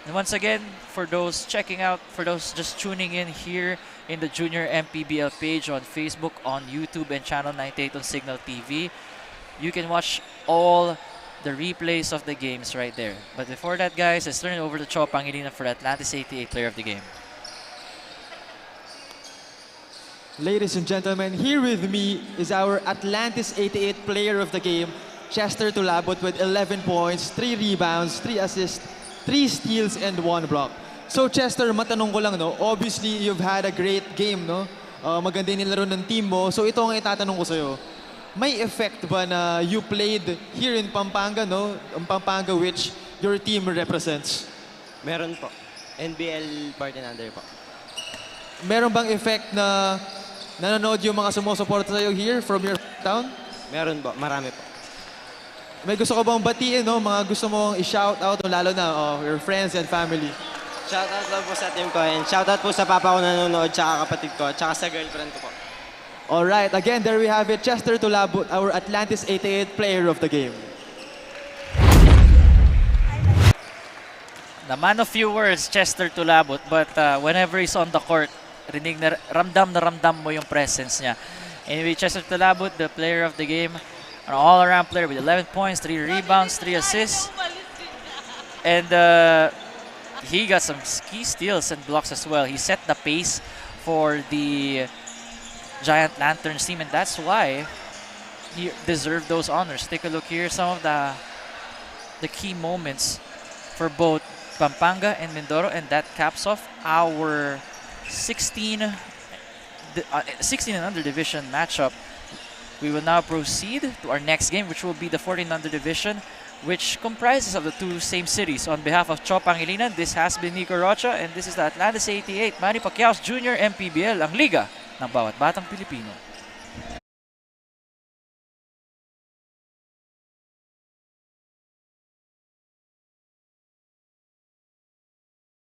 And once again, for those checking out, for those just tuning in here in the Junior MPBL page on Facebook, on YouTube, and Channel 98 on Signal TV, you can watch all the replays of the games right there. But before that, guys, let's turn it over to Cho Pangilinan for the Atlantis 88 player of the game. Ladies and gentlemen, here with me is our Atlantis 88 player of the game, Chester Tulabot, with 11 points, 3 rebounds, 3 assists, 3 steals, and 1 block. So Chester, matanong ko lang, no? Obviously, you've had a great game, no? Maganda yung nilaro ng team mo. So ito ang itatanong ko sa'yo. may effect ba na you played here in Pampanga, no? In Pampanga, which your team represents? Meron po. NBL Party Under po. Meron bang effect na nanonood yung mga sumusuporta sa'yo here from your town? Meron po. Marami po. May gusto ka bang batiin, no? Mga gusto mong i-shout out, lalo na your friends and family. Shoutout lang po sa team ko and shoutout po sa papa ko na nanonood, tsaka kapatid ko, tsaka sa girlfriend ko po. Alright, again, there we have it. Chester Tulabut, our Atlantis 88 player of the game. The man of few words, Chester Tulabut, but whenever he's on the court, na ramdam mo yung presence niya. Anyway, Chester Tulabut, the player of the game, an all-around player with 11 points, 3 rebounds, 3 assists. And he got some key steals and blocks as well. He set the pace for the Giant Lanterns team, and that's why he deserved those honors. Take a look here, some of the key moments for both Pampanga and Mindoro, and that caps off our 16 and under division matchup. We will now proceed to our next game, which will be the 14 under division, which comprises of the two same cities. On behalf of Cho Pangilinan, this has been Nico Rocha, and this is the Atlantis 88 Manny Pacquiao Jr. MPBL, ang liga ng bawat batang Pilipino.